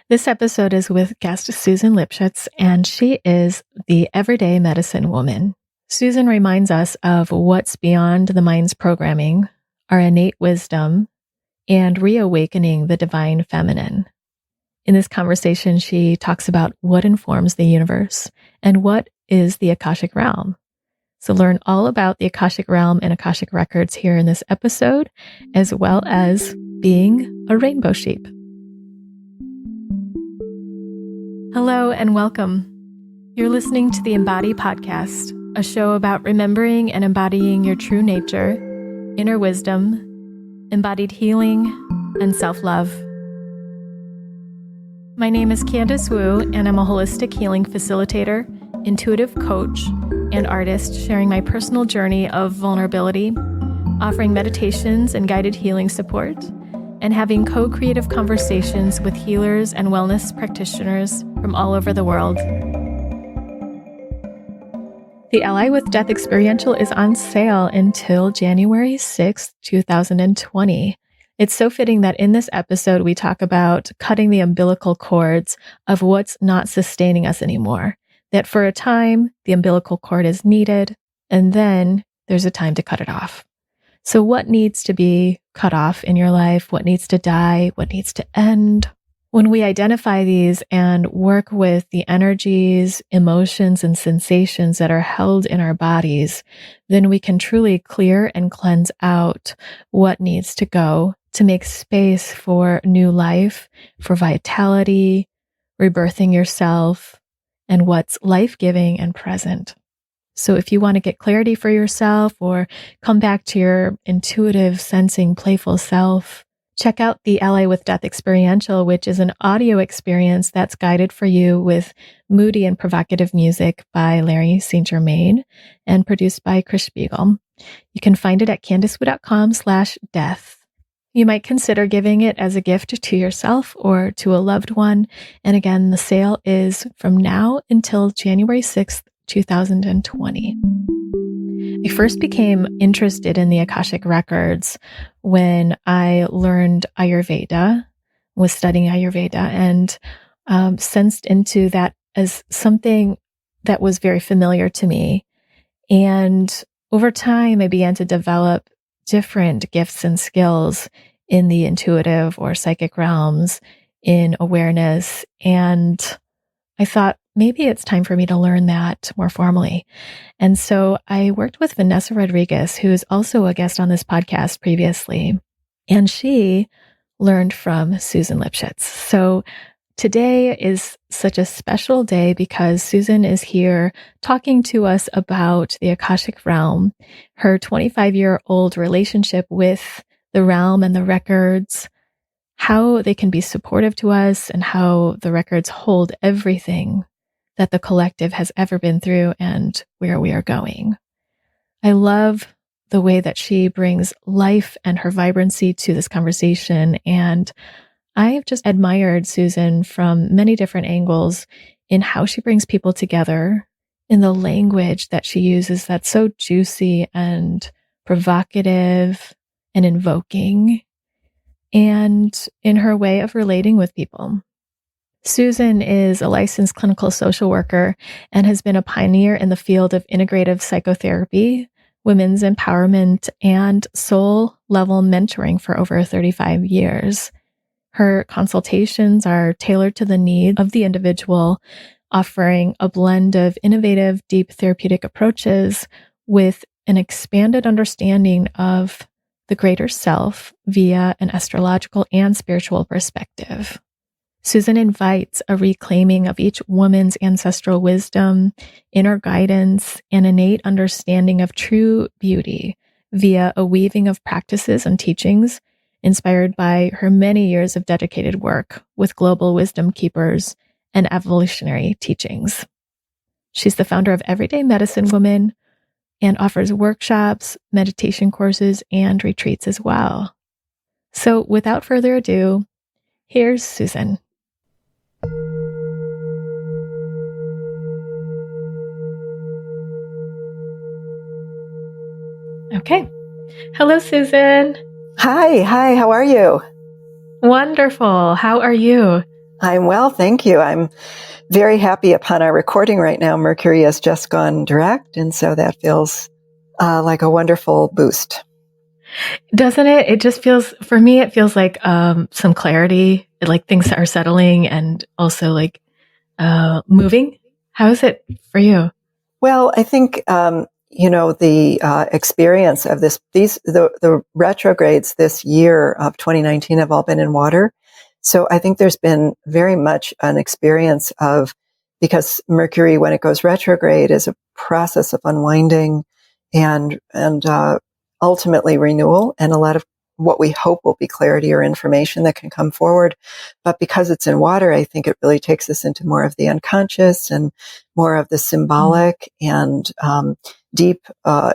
This episode is with guest Susan Lipshutz, and she is the everyday medicine woman. Susan reminds us of what's beyond the mind's programming, our innate wisdom, and reawakening the divine feminine. In this conversation, she talks about what informs the universe and what is the Akashic Realm. So learn all about the Akashic Realm and Akashic Records here in this episode, as well as being a rainbow sheep. Hello and welcome. You're listening to the Embody Podcast, a show about remembering and embodying your true nature, inner wisdom, embodied healing, and self-love. My name is Candice Wu, and I'm a holistic healing facilitator, intuitive coach, and artist sharing my personal journey of vulnerability, offering meditations and guided healing support, and having co-creative conversations with healers and wellness practitioners from all over the world. The Ally with Death Experiential is on sale until January 6th, 2020. It's so fitting that in this episode, we talk about cutting the umbilical cords of what's not sustaining us anymore. That for a time, the umbilical cord is needed, and then there's a time to cut it off. So what needs to be cut off in your life? What needs to die? What needs to end? When we identify these and work with the energies, emotions, and sensations that are held in our bodies, then we can truly clear and cleanse out what needs to go to make space for new life, for vitality, rebirthing yourself, and what's life-giving and present. So if you want to get clarity for yourself or come back to your intuitive, sensing, playful self, check out the Ally with Death Experiential, which is an audio experience that's guided for you with moody and provocative music by Larry St. Germain and produced by Chris Spiegel. You can find it at candicewu.com/death. You might consider giving it as a gift to yourself or to a loved one. And again, the sale is from now until January 6th, 2020. I first became interested in the Akashic Records when I learned Ayurveda, was studying Ayurveda, and sensed into that as something that was very familiar to me. And over time, I began to develop different gifts and skills in the intuitive or psychic realms, in awareness. And I thought, maybe it's time for me to learn that more formally. And so I worked with Vanessa Rodriguez, who is also a guest on this podcast previously, and she learned from Susan Lipshutz. So today is such a special day because Susan is here talking to us about the Akashic Realm, her 25-year-old relationship with the realm and the records, how they can be supportive to us, and how the records hold everything that the collective has ever been through and where we are going. I love the way that she brings life and her vibrancy to this conversation. And I've just admired Susan from many different angles in how she brings people together, in the language that she uses that's so juicy and provocative and invoking, and in her way of relating with people. Susan is a licensed clinical social worker and has been a pioneer in the field of integrative psychotherapy, women's empowerment, and soul-level mentoring for over 35 years. Her consultations are tailored to the needs of the individual, offering a blend of innovative, deep therapeutic approaches with an expanded understanding of the greater self via an astrological and spiritual perspective. Susan invites a reclaiming of each woman's ancestral wisdom, inner guidance, and innate understanding of true beauty via a weaving of practices and teachings inspired by her many years of dedicated work with global wisdom keepers and evolutionary teachings. She's the founder of Everyday Medicine Woman and offers workshops, meditation courses, and retreats as well. So without further ado, here's Susan. Okay. Hello, Susan. Hi. How are you? Wonderful. How are you? I'm well, thank you. I'm very happy upon our recording right now. Mercury has just gone direct, and so that feels like a wonderful boost. Doesn't it? It just feels, for me, it feels like some clarity, like things are settling and also like moving. How is it for you? Well, I think, the experience of the retrogrades this year of 2019 have all been in water. So I think there's been very much an experience of, because Mercury, when it goes retrograde, is a process of unwinding and ultimately renewal, and a lot of what we hope will be clarity or information that can come forward. But because it's in water, I think it really takes us into more of the unconscious and more of the symbolic and deep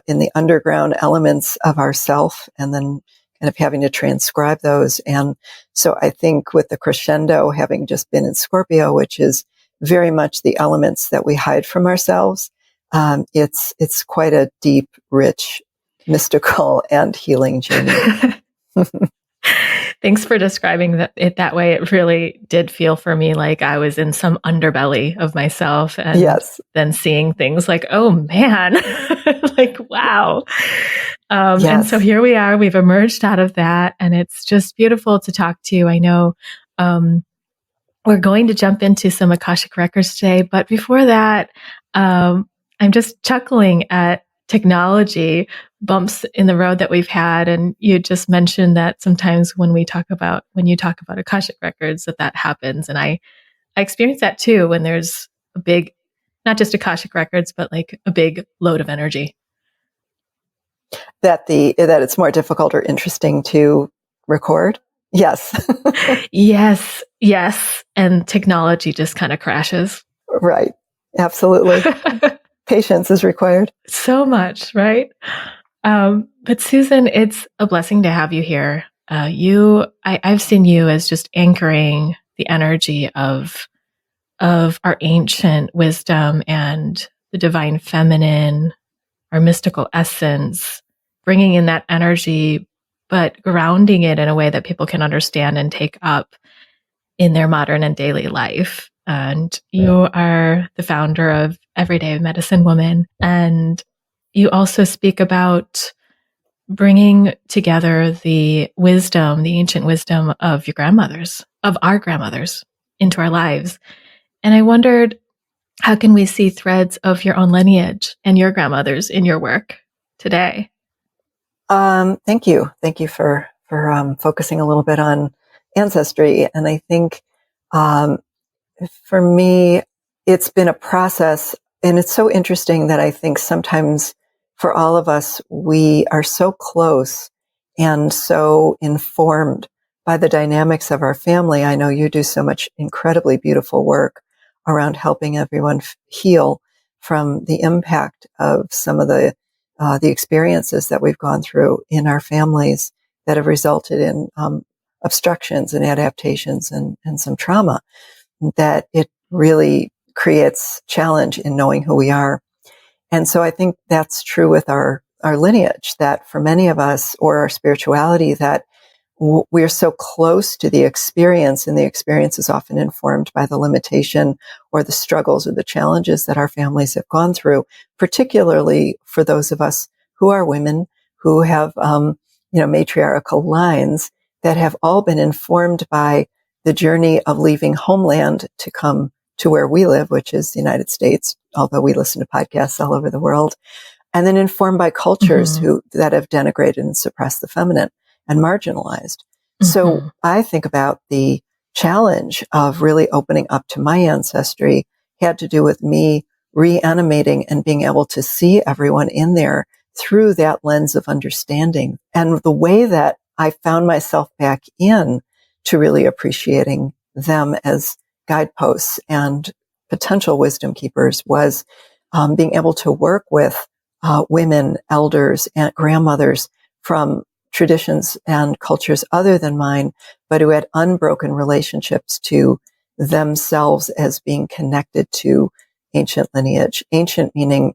in the underground elements of ourself, and then kind of having to transcribe those. And so I think with the crescendo having just been in Scorpio, which is very much the elements that we hide from ourselves, it's quite a deep, rich, mystical, and healing journey. Thanks for describing it that way. It really did feel for me like I was in some underbelly of myself, and yes. then seeing things like, oh man, like, wow. Yes. And so here we are, we've emerged out of that, and it's just beautiful to talk to you. I know we're going to jump into some Akashic Records today, but before that, I'm just chuckling at technology bumps in the road that we've had. And you just mentioned that sometimes when you talk about Akashic Records, that happens. And I experience that too, when there's a big, not just Akashic Records, but like a big load of energy. That it's more difficult or interesting to record. Yes. Yes. And technology just kind of crashes. Right. Absolutely. Patience is required. So much, right? But Susan, it's a blessing to have you here. I've seen you as just anchoring the energy of our ancient wisdom and the divine feminine, our mystical essence, bringing in that energy, but grounding it in a way that people can understand and take up in their modern and daily life. And you are the founder of Everyday Medicine Woman. And you also speak about bringing together the wisdom, the ancient wisdom of our grandmothers into our lives. And I wondered, how can we see threads of your own lineage and your grandmothers in your work today? Thank you. Thank you for focusing a little bit on ancestry. And I think, for me, it's been a process, and it's so interesting that I think sometimes for all of us, we are so close and so informed by the dynamics of our family. I know you do so much incredibly beautiful work around helping everyone heal from the impact of some of the experiences that we've gone through in our families that have resulted in obstructions and adaptations and some trauma, that it really creates challenge in knowing who we are. And so I think that's true with our lineage, that for many of us, or our spirituality, that we're so close to the experience, and the experience is often informed by the limitation or the struggles or the challenges that our families have gone through, particularly for those of us who are women who have, matriarchal lines that have all been informed by the journey of leaving homeland to come to where we live, which is the United States, although we listen to podcasts all over the world, and then informed by cultures that have denigrated and suppressed the feminine and marginalized. So I think about the challenge of really opening up to my ancestry had to do with me reanimating and being able to see everyone in there through that lens of understanding. And the way that I found myself back in to really appreciating them as guideposts and potential wisdom keepers was being able to work with women, elders, and grandmothers from traditions and cultures other than mine, but who had unbroken relationships to themselves as being connected to ancient lineage. Ancient meaning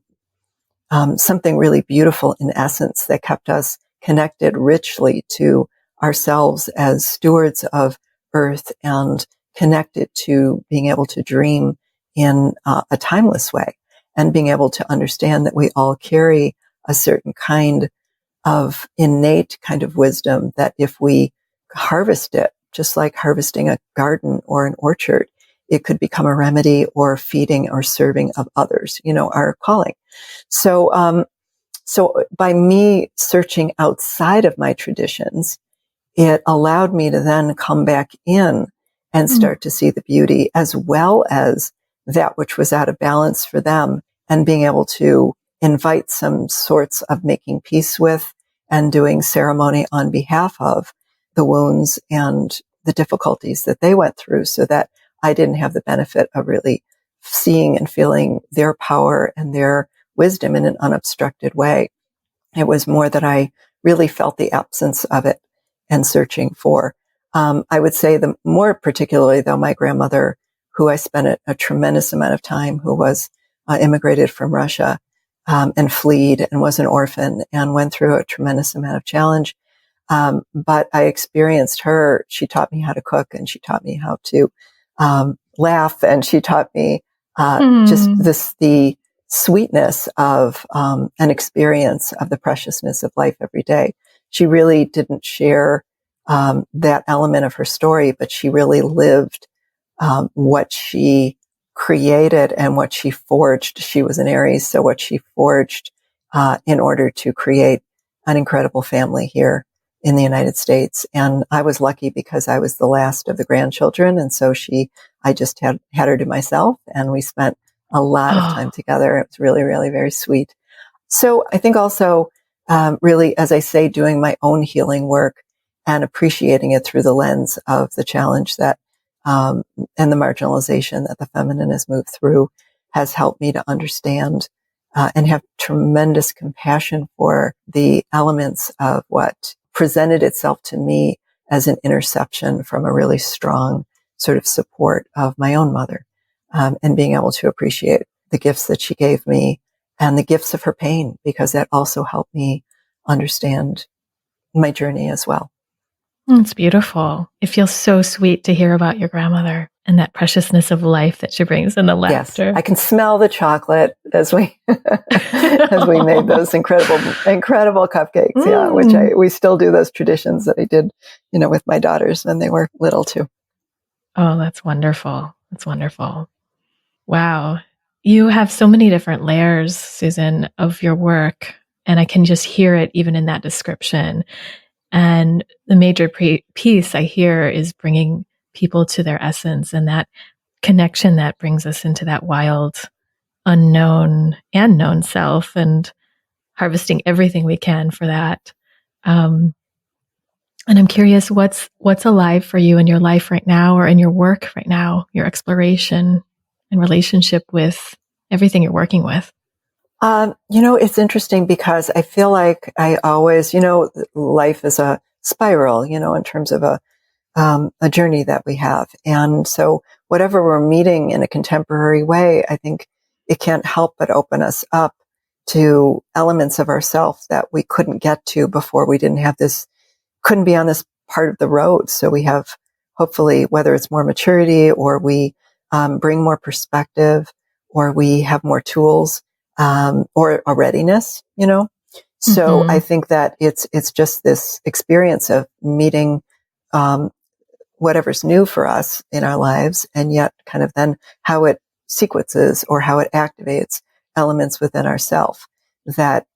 something really beautiful in essence that kept us connected richly to ourselves as stewards of earth and connected to being able to dream in a timeless way, and being able to understand that we all carry a certain kind of innate kind of wisdom that if we harvest it, just like harvesting a garden or an orchard, it could become a remedy or feeding or serving of others, our calling. So by me searching outside of my traditions, it allowed me to then come back in and start to see the beauty as well as that which was out of balance for them, and being able to invite some sorts of making peace with and doing ceremony on behalf of the wounds and the difficulties that they went through, so that I didn't have the benefit of really seeing and feeling their power and their wisdom in an unobstructed way. It was more that I really felt the absence of it and searching for. I would say the more particularly though, my grandmother, who I spent a tremendous amount of time, who was immigrated from Russia, and fled and was an orphan and went through a tremendous amount of challenge. But I experienced her. She taught me how to cook, and she taught me how to laugh, and she taught me just the sweetness of an experience of the preciousness of life every day. She really didn't share that element of her story, but she really lived what she created and what she forged. She was an Aries, so what she forged in order to create an incredible family here in the United States. And I was lucky because I was the last of the grandchildren, and so I just had her to myself, and we spent a lot of time together. It was really, really very sweet. So I think also, really, as I say, doing my own healing work and appreciating it through the lens of the challenge that, and the marginalization that the feminine has moved through, has helped me to understand and have tremendous compassion for the elements of what presented itself to me as an interception from a really strong sort of support of my own mother, and being able to appreciate the gifts that she gave me and the gifts of her pain, because that also helped me understand my journey as well. It's beautiful. It feels so sweet to hear about your grandmother and that preciousness of life that she brings in the laughter. Yes, I can smell the chocolate as we made those incredible cupcakes. Yeah, which we still do those traditions that I did, with my daughters when they were little too. Oh, that's wonderful. That's wonderful. Wow. You have so many different layers, Susan, of your work, and I can just hear it even in that description. And the major piece I hear is bringing people to their essence, and that connection that brings us into that wild, unknown and known self, and harvesting everything we can for that. And I'm curious, what's alive for you in your life right now, or in your work right now, your exploration and relationship with everything you're working with? It's interesting because I feel like I always, life is a spiral, in terms of a journey that we have. And so whatever we're meeting in a contemporary way, I think it can't help but open us up to elements of ourselves that we couldn't get to before. We couldn't be on this part of the road. So we have, hopefully, whether it's more maturity, or we bring more perspective, or we have more tools, or a readiness, So I think that it's just this experience of meeting whatever's new for us in our lives, and yet kind of then how it sequences or how it activates elements within ourself that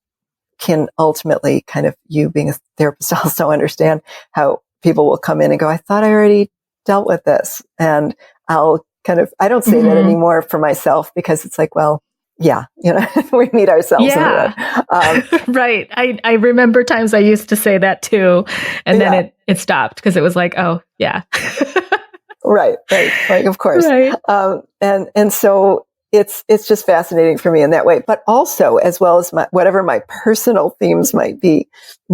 can ultimately, kind of, you being a therapist also understand how people will come in and go, I thought I already dealt with this. And I'll I don't say that anymore for myself, because it's like, well, yeah, we meet ourselves in the road. Right. I remember times I used to say that too. And then it stopped, because it was like, oh yeah. Right. Like, of course. Right. And so it's just fascinating for me in that way, but also, as well as whatever my personal themes might be,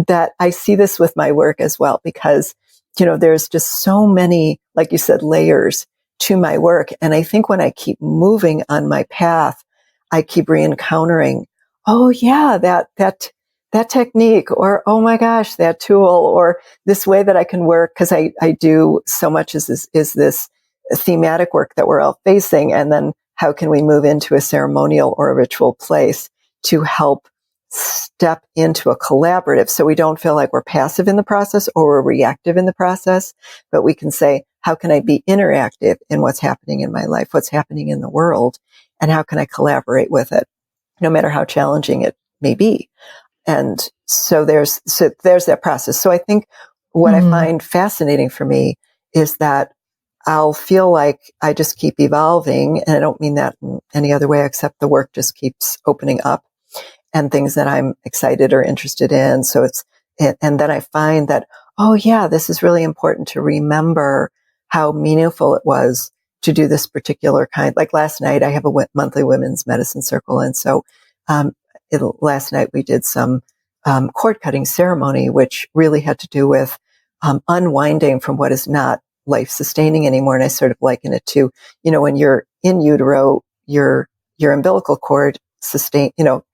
that I see this with my work as well, because, there's just so many, like you said, layers to my work. And I think when I keep moving on my path, I keep re-encountering, oh yeah, that technique, or, oh my gosh, that tool, or this way that I can work. Cause I do so much is this thematic work that we're all facing, and then how can we move into a ceremonial or a ritual place to help step into a collaborative, so we don't feel like we're passive in the process or we're reactive in the process, but we can say, how can I be interactive in what's happening in my life, what's happening in the world, and how can I collaborate with it, no matter how challenging it may be. And so there's that process. So I think what I find fascinating for me is that I'll feel like I just keep evolving, and I don't mean that in any other way except the work just keeps opening up and things that I'm excited or interested in. So and then I find that, oh yeah, this is really important to remember how meaningful it was to do this particular kind. Like last night, I have a monthly women's medicine circle. And so, last night we did some, cord cutting ceremony, which really had to do with, unwinding from what is not life sustaining anymore. And I sort of liken it to, when you're in utero, your umbilical cord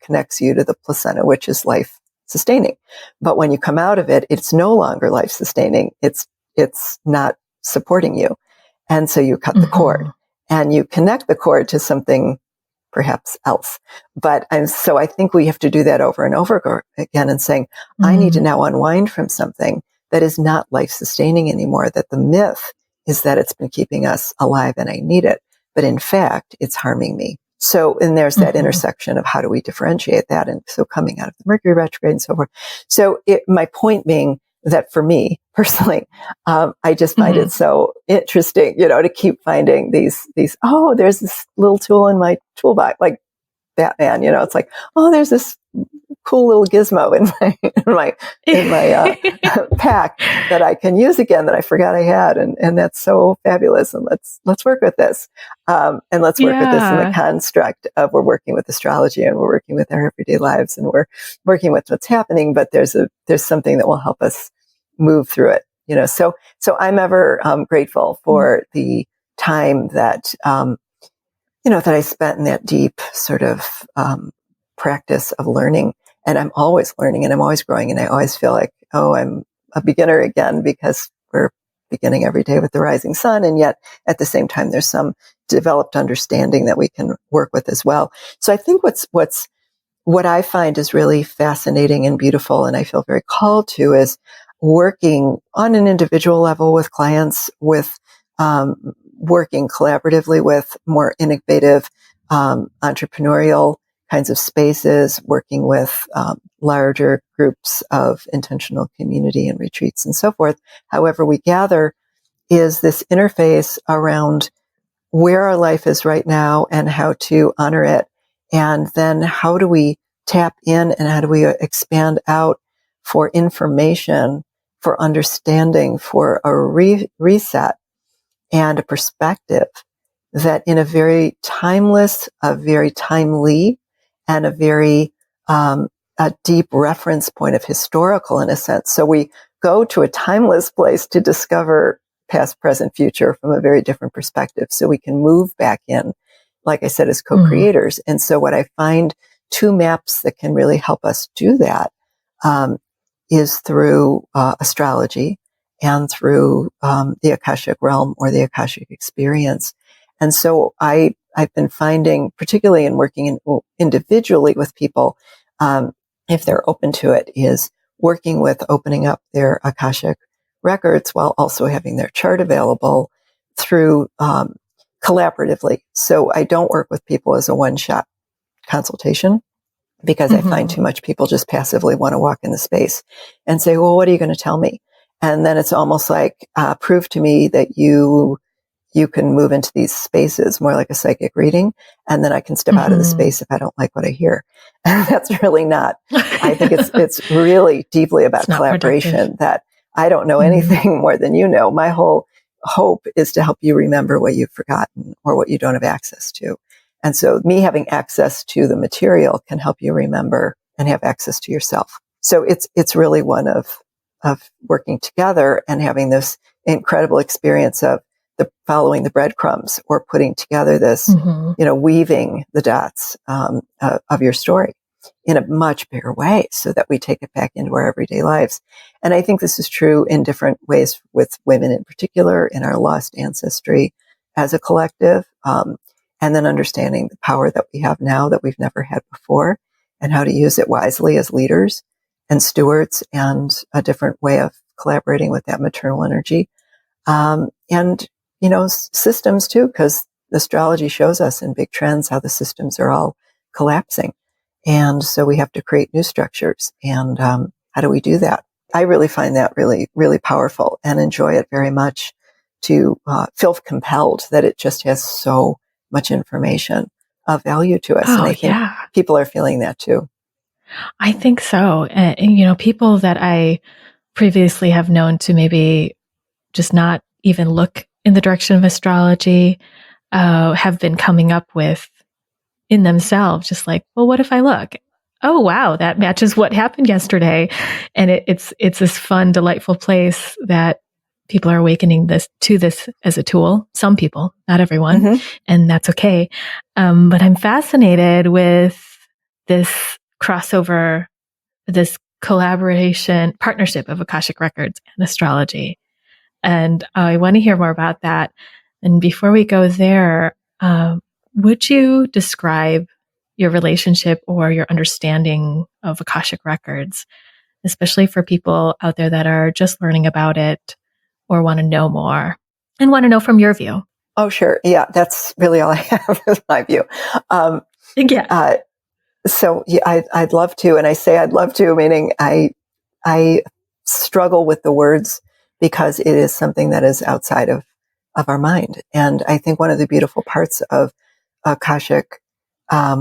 connects you to the placenta, which is life sustaining. But when you come out of it, it's no longer life sustaining. It's not supporting you. And so you cut the cord and you connect the cord to something perhaps else. So I think we have to do that over and over again and saying, I need to now unwind from something that is not life sustaining anymore, that the myth is that it's been keeping us alive and I need it. But in fact, it's harming me. So, and there's that intersection of how do we differentiate that? And so coming out of the Mercury retrograde and so forth. So my point being that for me personally, I just find it so interesting, to keep finding these, oh, there's this little tool in my toolbox, like Batman, it's like, oh, there's this cool little gizmo in my pack that I can use again that I forgot I had. And that's so fabulous. And let's work with this. And let's work with this in the construct of we're working with astrology and we're working with our everyday lives and we're working with what's happening, but there's something that will help us move through it, so I'm ever grateful for the time that, that I spent in that deep sort of, practice of learning. And I'm always learning and I'm always growing. And I always feel like, oh, I'm a beginner again, because we're beginning every day with the rising sun. And yet at the same time, there's some developed understanding that we can work with as well. So I think what I find is really fascinating and beautiful, and I feel very called to, is working on an individual level with clients, with, working collaboratively with more innovative, entrepreneurial kinds of spaces, working with larger groups of intentional community and retreats and so forth. However, we gather is this interface around where our life is right now and how to honor it. And then how do we tap in and how do we expand out for information, for understanding, for a reset and a perspective that in a very timeless, a very timely, and a very a deep reference point of historical, in a sense. So we go to a timeless place to discover past, present, future from a very different perspective. So we can move back in, like I said, as co-creators. And so what I find two maps that can really help us do that is through astrology and through the Akashic Realm or the Akashic Experience. And so I've been finding, particularly in working individually with people, if they're open to it, is working with opening up their Akashic records while also having their chart available through collaboratively. So I don't work with people as a one-shot consultation, because I find too much people just passively want to walk in the space and say, well, what are you going to tell me? And then it's almost like, prove to me that you can move into these spaces more like a psychic reading. And then I can step out of the space if I don't like what I hear. And that's really not, I think it's really deeply about collaboration, that I don't know anything more than you know. My whole hope is to help you remember what you've forgotten or what you don't have access to. And so me having access to the material can help you remember and have access to yourself. So it's really one of working together and having this incredible experience of following the breadcrumbs or putting together this, weaving the dots, of your story in a much bigger way so that we take it back into our everyday lives. And I think this is true in different ways with women in particular, in our lost ancestry, as a collective, and then understanding the power that we have now that we've never had before, and how to use it wisely as leaders and stewards, and a different way of collaborating with that maternal energy. And, systems too, because astrology shows us in big trends how the systems are all collapsing. And so we have to create new structures. And how do we do that? I really find that really, really powerful and enjoy it very much, to feel compelled that it just has so much information of value to us. And I think people are feeling that too. I think so. And, people that I previously have known to maybe just not even look in the direction of astrology, have been coming up with in themselves, just like, well, what if I look? Oh, wow, that matches what happened yesterday. And it's this fun, delightful place that people are awakening this as a tool. Some people, not everyone, and that's okay. But I'm fascinated with this crossover, this collaboration, partnership of Akashic Records and astrology. And I want to hear more about that. And before we go there, would you describe your relationship or your understanding of Akashic Records, especially for people out there that are just learning about it or want to know more and want to know from your view? Oh, sure. Yeah, that's really all I have is my view. So I'd love to, and I say I'd love to, meaning I struggle with the words because it is something that is outside of our mind. And I think one of the beautiful parts of Akashic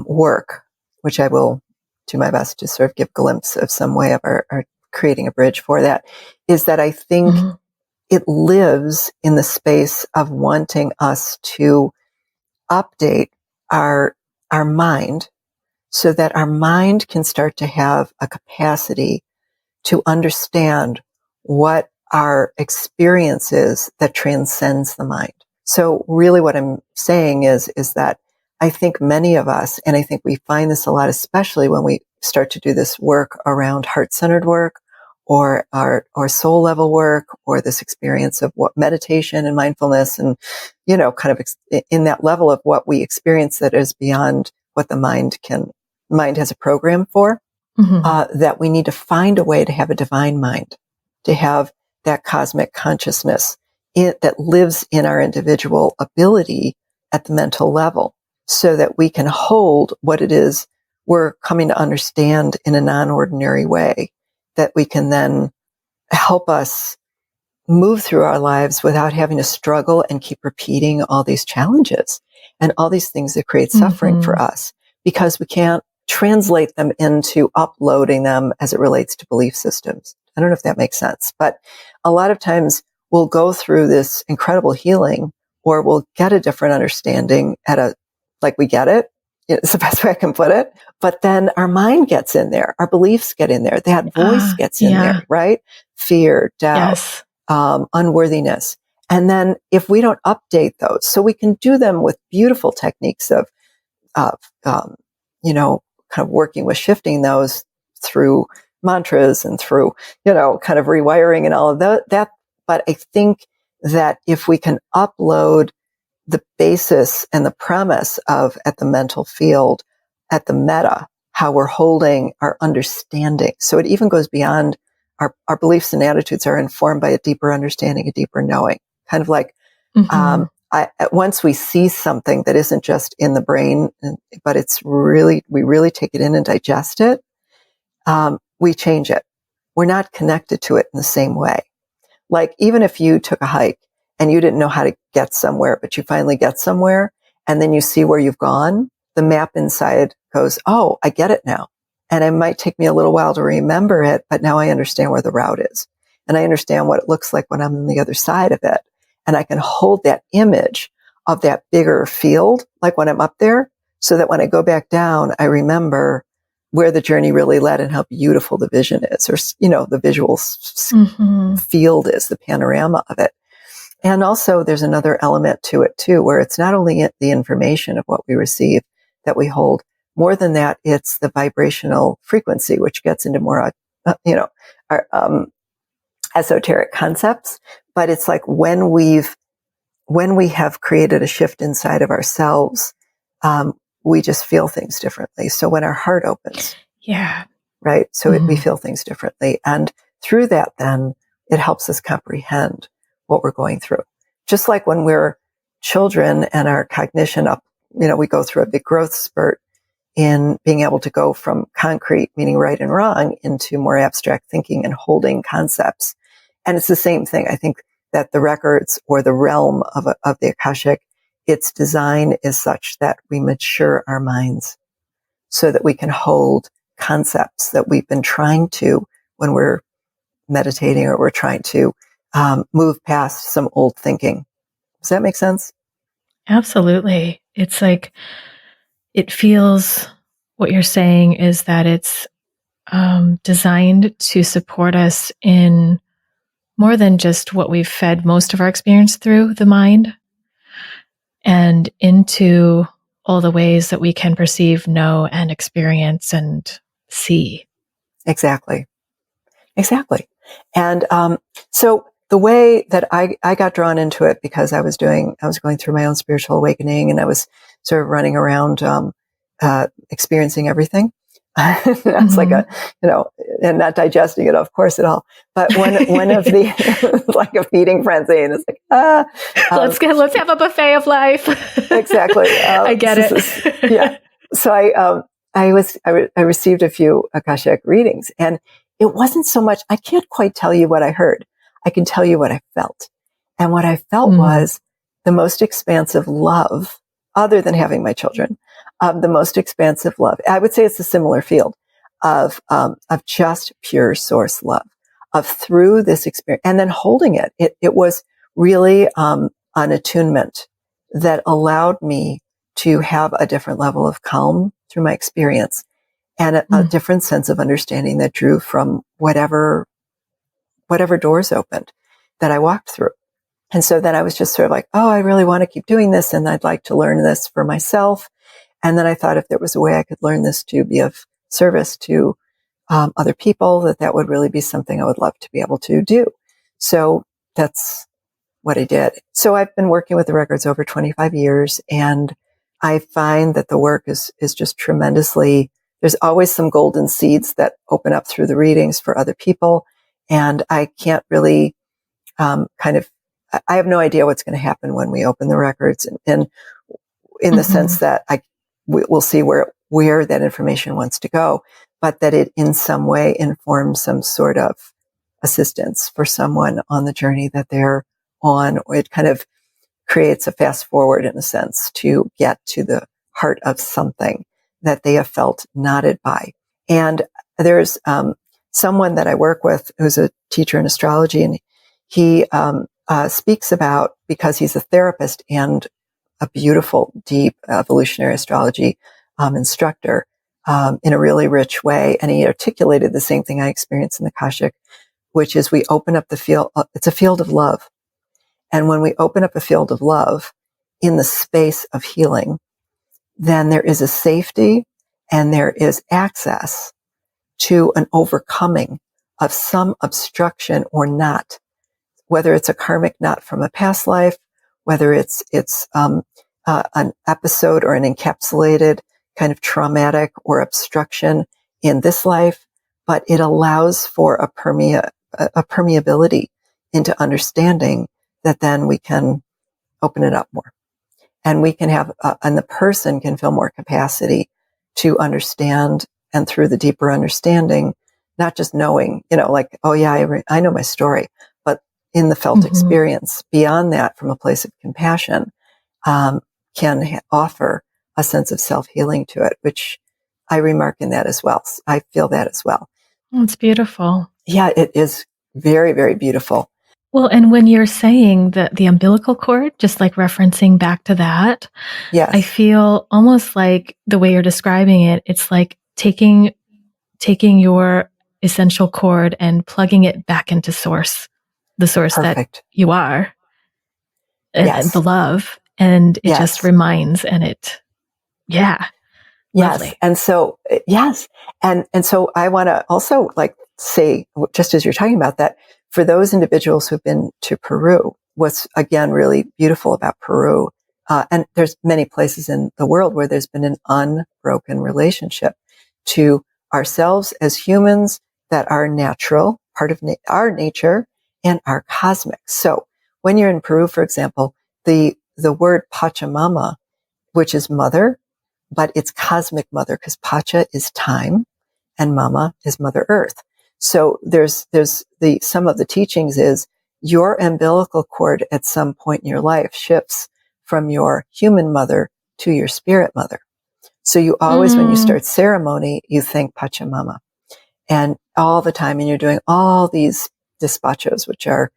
work, which I will do my best to sort of give a glimpse of some way of our creating a bridge for that, is that I think it lives in the space of wanting us to update our mind, so that our mind can start to have a capacity to understand what our experience is that transcends the mind. So really what I'm saying is that I think many of us, and I think we find this a lot, especially when we start to do this work around heart-centered work or our soul level work, or this experience of what meditation and mindfulness and, kind of in that level of what we experience that is beyond what the mind has a program for, that we need to find a way to have a divine mind, to have that cosmic consciousness that lives in our individual ability at the mental level, so that we can hold what it is we're coming to understand in a non-ordinary way, that we can then help us move through our lives without having to struggle and keep repeating all these challenges and all these things that create suffering for us, because we can't translate them into uploading them as it relates to belief systems. I don't know if that makes sense, but a lot of times we'll go through this incredible healing, or we'll get a different understanding like we get it. It's the best way I can put it. But then our mind gets in there. Our beliefs get in there. That voice gets in there, right? Fear, doubt, unworthiness. And then if we don't update those, so we can do them with beautiful techniques of kind of working with shifting those through mantras and through, kind of rewiring and all of that. But I think that if we can upload the basis and the premise of, at the mental field, at the meta, how we're holding our understanding. So it even goes beyond our beliefs and attitudes are informed by a deeper understanding, a deeper knowing, kind of like, once we see something that isn't just in the brain, but we really take it in and digest it, we change it. We're not connected to it in the same way. Like, even if you took a hike and you didn't know how to get somewhere, but you finally get somewhere, and then you see where you've gone, the map inside goes, oh, I get it now. And it might take me a little while to remember it, but now I understand where the route is. And I understand what it looks like when I'm on the other side of it. And I can hold that image of that bigger field, like when I'm up there, so that when I go back down, I remember where the journey really led and how beautiful the vision is, or, the visual field is, the panorama of it. And also there's another element to it too, where it's not only the information of what we receive that we hold. More than that, it's the vibrational frequency, which gets into more, our esoteric concepts. But it's like when we've when we have created a shift inside of ourselves, we just feel things differently. So when our heart opens, yeah, right? So we feel things differently. And through that, then it helps us comprehend what we're going through. Just like when we're children and our cognition we go through a big growth spurt in being able to go from concrete, meaning right and wrong, into more abstract thinking and holding concepts. And it's the same thing. I think that the records or the realm of the Akashic, its design is such that we mature our minds so that we can hold concepts that we've been trying to when we're meditating or we're trying to move past some old thinking. Does that make sense? Absolutely. It's like, it feels, what you're saying is that it's designed to support us in more than just what we've fed most of our experience through the mind, and into all the ways that we can perceive, know, and experience and see. Exactly. And so the way that I got drawn into it, because I was going through my own spiritual awakening, and I was sort of running around experiencing everything. It's like and not digesting it, of course, at all. But one of the like a feeding frenzy, and it's like let's have a buffet of life. Exactly. I get it. Yeah. So I received a few Akashic readings, and it wasn't so much, I can't quite tell you what I heard. I can tell you what I felt. And what I felt was the most expansive love, other than having my children, the most expansive love. I would say it's a similar field of just pure source love, of through this experience, and then holding it. It was really an attunement that allowed me to have a different level of calm through my experience, and a different sense of understanding that drew from whatever doors opened that I walked through. And so then I was just sort of like, oh, I really want to keep doing this, and I'd like to learn this for myself. And then I thought if there was a way I could learn this to be of service to other people, that would really be something I would love to be able to do. So that's what I did. So I've been working with the records over 25 years, and I find that the work is just tremendously, there's always some golden seeds that open up through the readings for other people. And I can't really I have no idea what's going to happen when we open the records, and in the sense that we'll see where that information wants to go, but that it in some way informs some sort of assistance for someone on the journey that they're on. Or it kind of creates a fast forward, in a sense, to get to the heart of something that they have felt knotted by. And there's someone that I work with who's a teacher in astrology, and he speaks about, because he's a therapist and a beautiful, deep evolutionary astrology instructor in a really rich way. And he articulated the same thing I experienced in the Akashic, which is we open up the field. It's a field of love. And when we open up a field of love in the space of healing, then there is a safety and there is access to an overcoming of some obstruction or knot, whether it's a karmic knot from a past life, whether it's an episode or an encapsulated kind of traumatic or obstruction in this life, but it allows for a permeability into understanding that then we can open it up more. And we can have, and the person can feel more capacity to understand, and through the deeper understanding, not just knowing, like, oh yeah, I know my story, but in the felt experience, beyond that, from a place of compassion, can offer a sense of self-healing to it, which I remark in that as well. I feel that as well. It's beautiful. Yeah, it is very, very beautiful. Well, and when you're saying that the umbilical cord, just like referencing back to that, yes. I feel almost like the way you're describing it, it's like taking your essential cord and plugging it back into source, the source Perfect. that you are, and yes. the love, and it yes. just reminds, and it, yeah. Yes. Lovely. And so, yes. And so I want to also say, just as you're talking about that, for those individuals who've been to Peru, what's again really beautiful about Peru, and there's many places in the world where there's been an unbroken relationship to ourselves as humans that are natural, part of our nature, and our cosmic. So when you're in Peru, for example, the word Pachamama, which is mother, but it's cosmic mother, because Pacha is time and Mama is Mother Earth. So there's some of the teachings is your umbilical cord at some point in your life shifts from your human mother to your spirit mother. So you always, when you start ceremony, you think Pachamama, and all the time, and you're doing all these despachos, which are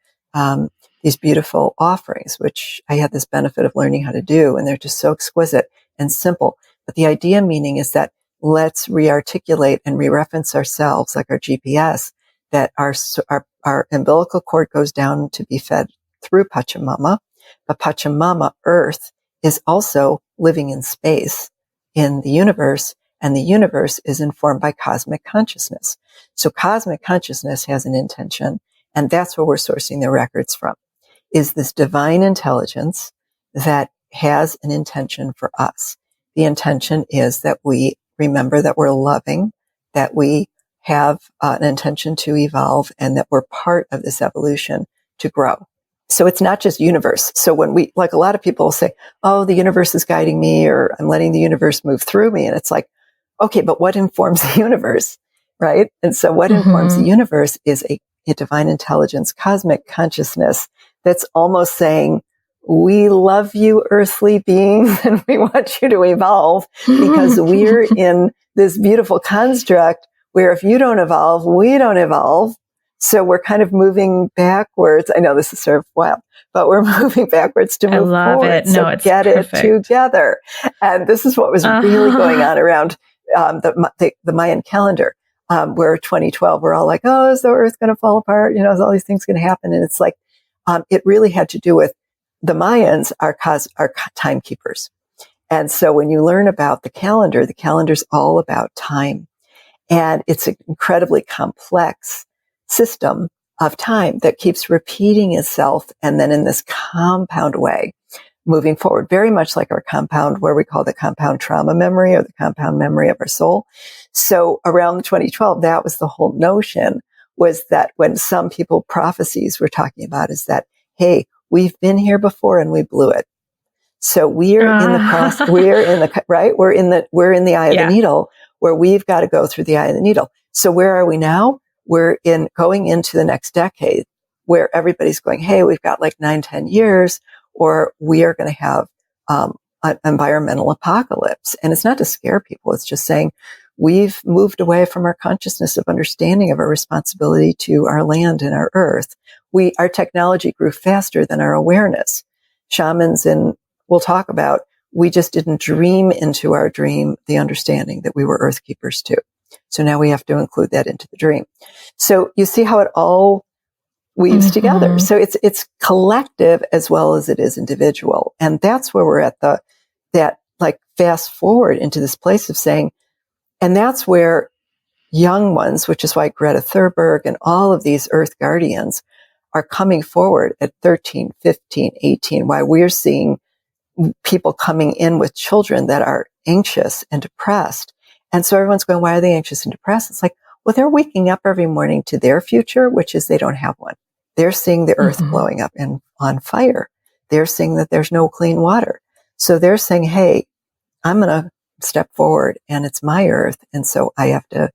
these beautiful offerings, which I had this benefit of learning how to do, and they're just so exquisite and simple. But the idea meaning is that let's rearticulate and re-reference ourselves like our GPS, that our umbilical cord goes down to be fed through Pachamama, but Pachamama, Earth, is also living in space in the universe, and the universe is informed by cosmic consciousness. So cosmic consciousness has an intention, and that's where we're sourcing the records from, is this divine intelligence that has an intention for us. The intention is that we remember that we're loving, that we have an intention to evolve, and that we're part of this evolution to grow. So it's not just universe. So when we, like a lot of people say, oh, the universe is guiding me, or I'm letting the universe move through me. And it's like, okay, but what informs the universe, right? And so what informs the universe is a divine intelligence, cosmic consciousness that's almost saying, we love you, earthly beings, and we want you to evolve, because we're in this beautiful construct where if you don't evolve, we don't evolve. So we're kind of moving backwards. I know this is sort of wild, but we're moving backwards to move forward. It. No, so it's get perfect. it together. And this is what was really going on around the Mayan calendar, where 2012, we're all like, oh, is the earth going to fall apart? You know, is all these things going to happen? And it's like, it really had to do with the Mayans are timekeepers. And so when you learn about the calendar's all about time. And it's an incredibly complex system of time that keeps repeating itself, and then in this compound way, moving forward, very much like our compound, where we call the compound trauma memory, or the compound memory of our soul. So around 2012, that was the whole notion, was that when some people prophecies were talking about is that, hey, we've been here before and we blew it. So we're in the process, we're in the eye of the needle, where we've got to go through the eye of the needle. So where are we now? We're going into the next decade, where everybody's going, hey, we've got like 9-10 years, or we are going to have an environmental apocalypse. And it's not to scare people. It's just saying we've moved away from our consciousness of understanding of our responsibility to our land and our earth. Our technology grew faster than our awareness. Shamans, and we'll talk about, we just didn't dream into our dream the understanding that we were earth keepers too. So now we have to include that into the dream. So you see how it all weaves together. So it's collective as well as it is individual. And that's where we're at that fast forward into this place of saying, and that's where young ones, which is why Greta Thunberg and all of these earth guardians are coming forward at 13, 15, 18, why we're seeing people coming in with children that are anxious and depressed. And so everyone's going, why are they anxious and depressed? It's like, well, they're waking up every morning to their future, which is they don't have one. They're seeing the earth blowing up and on fire. They're seeing that there's no clean water. So they're saying, hey, I'm going to step forward, and it's my earth. And so I have to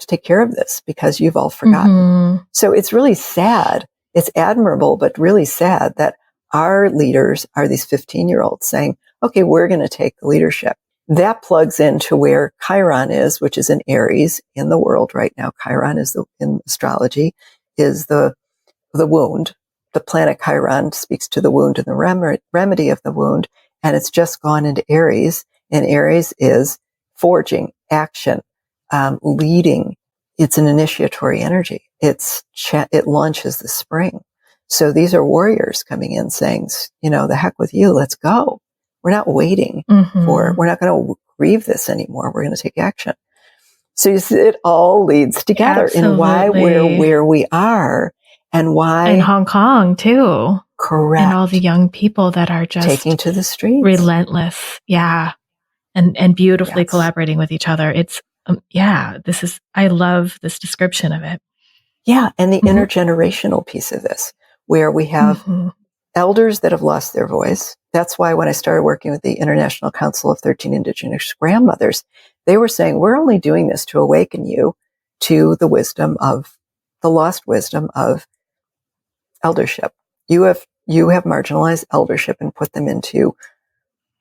take care of this because you've all forgotten. So it's really sad. It's admirable, but really sad that our leaders are these 15-year-olds saying, okay, we're going to take the leadership. That plugs into where Chiron is, which is in Aries in the world right now. Chiron is in astrology is the wound. The planet Chiron speaks to the wound and the remedy of the wound. And it's just gone into Aries. And Aries is forging, action, leading. It's an initiatory energy. It launches the spring. So these are warriors coming in saying, the heck with you, let's go. We're not waiting we're not going to grieve this anymore. We're going to take action. So you see, it all leads together in why we're where we are. And why? And Hong Kong too. Correct. And all the young people that are just taking to the streets. Relentless. Yeah. And beautifully Yes. collaborating with each other. It's, I love this description of it. Yeah. And the intergenerational piece of this, where we have elders that have lost their voice. That's why when I started working with the International Council of 13 Indigenous Grandmothers, they were saying, we're only doing this to awaken you to the lost wisdom of eldership. You have marginalized eldership and put them into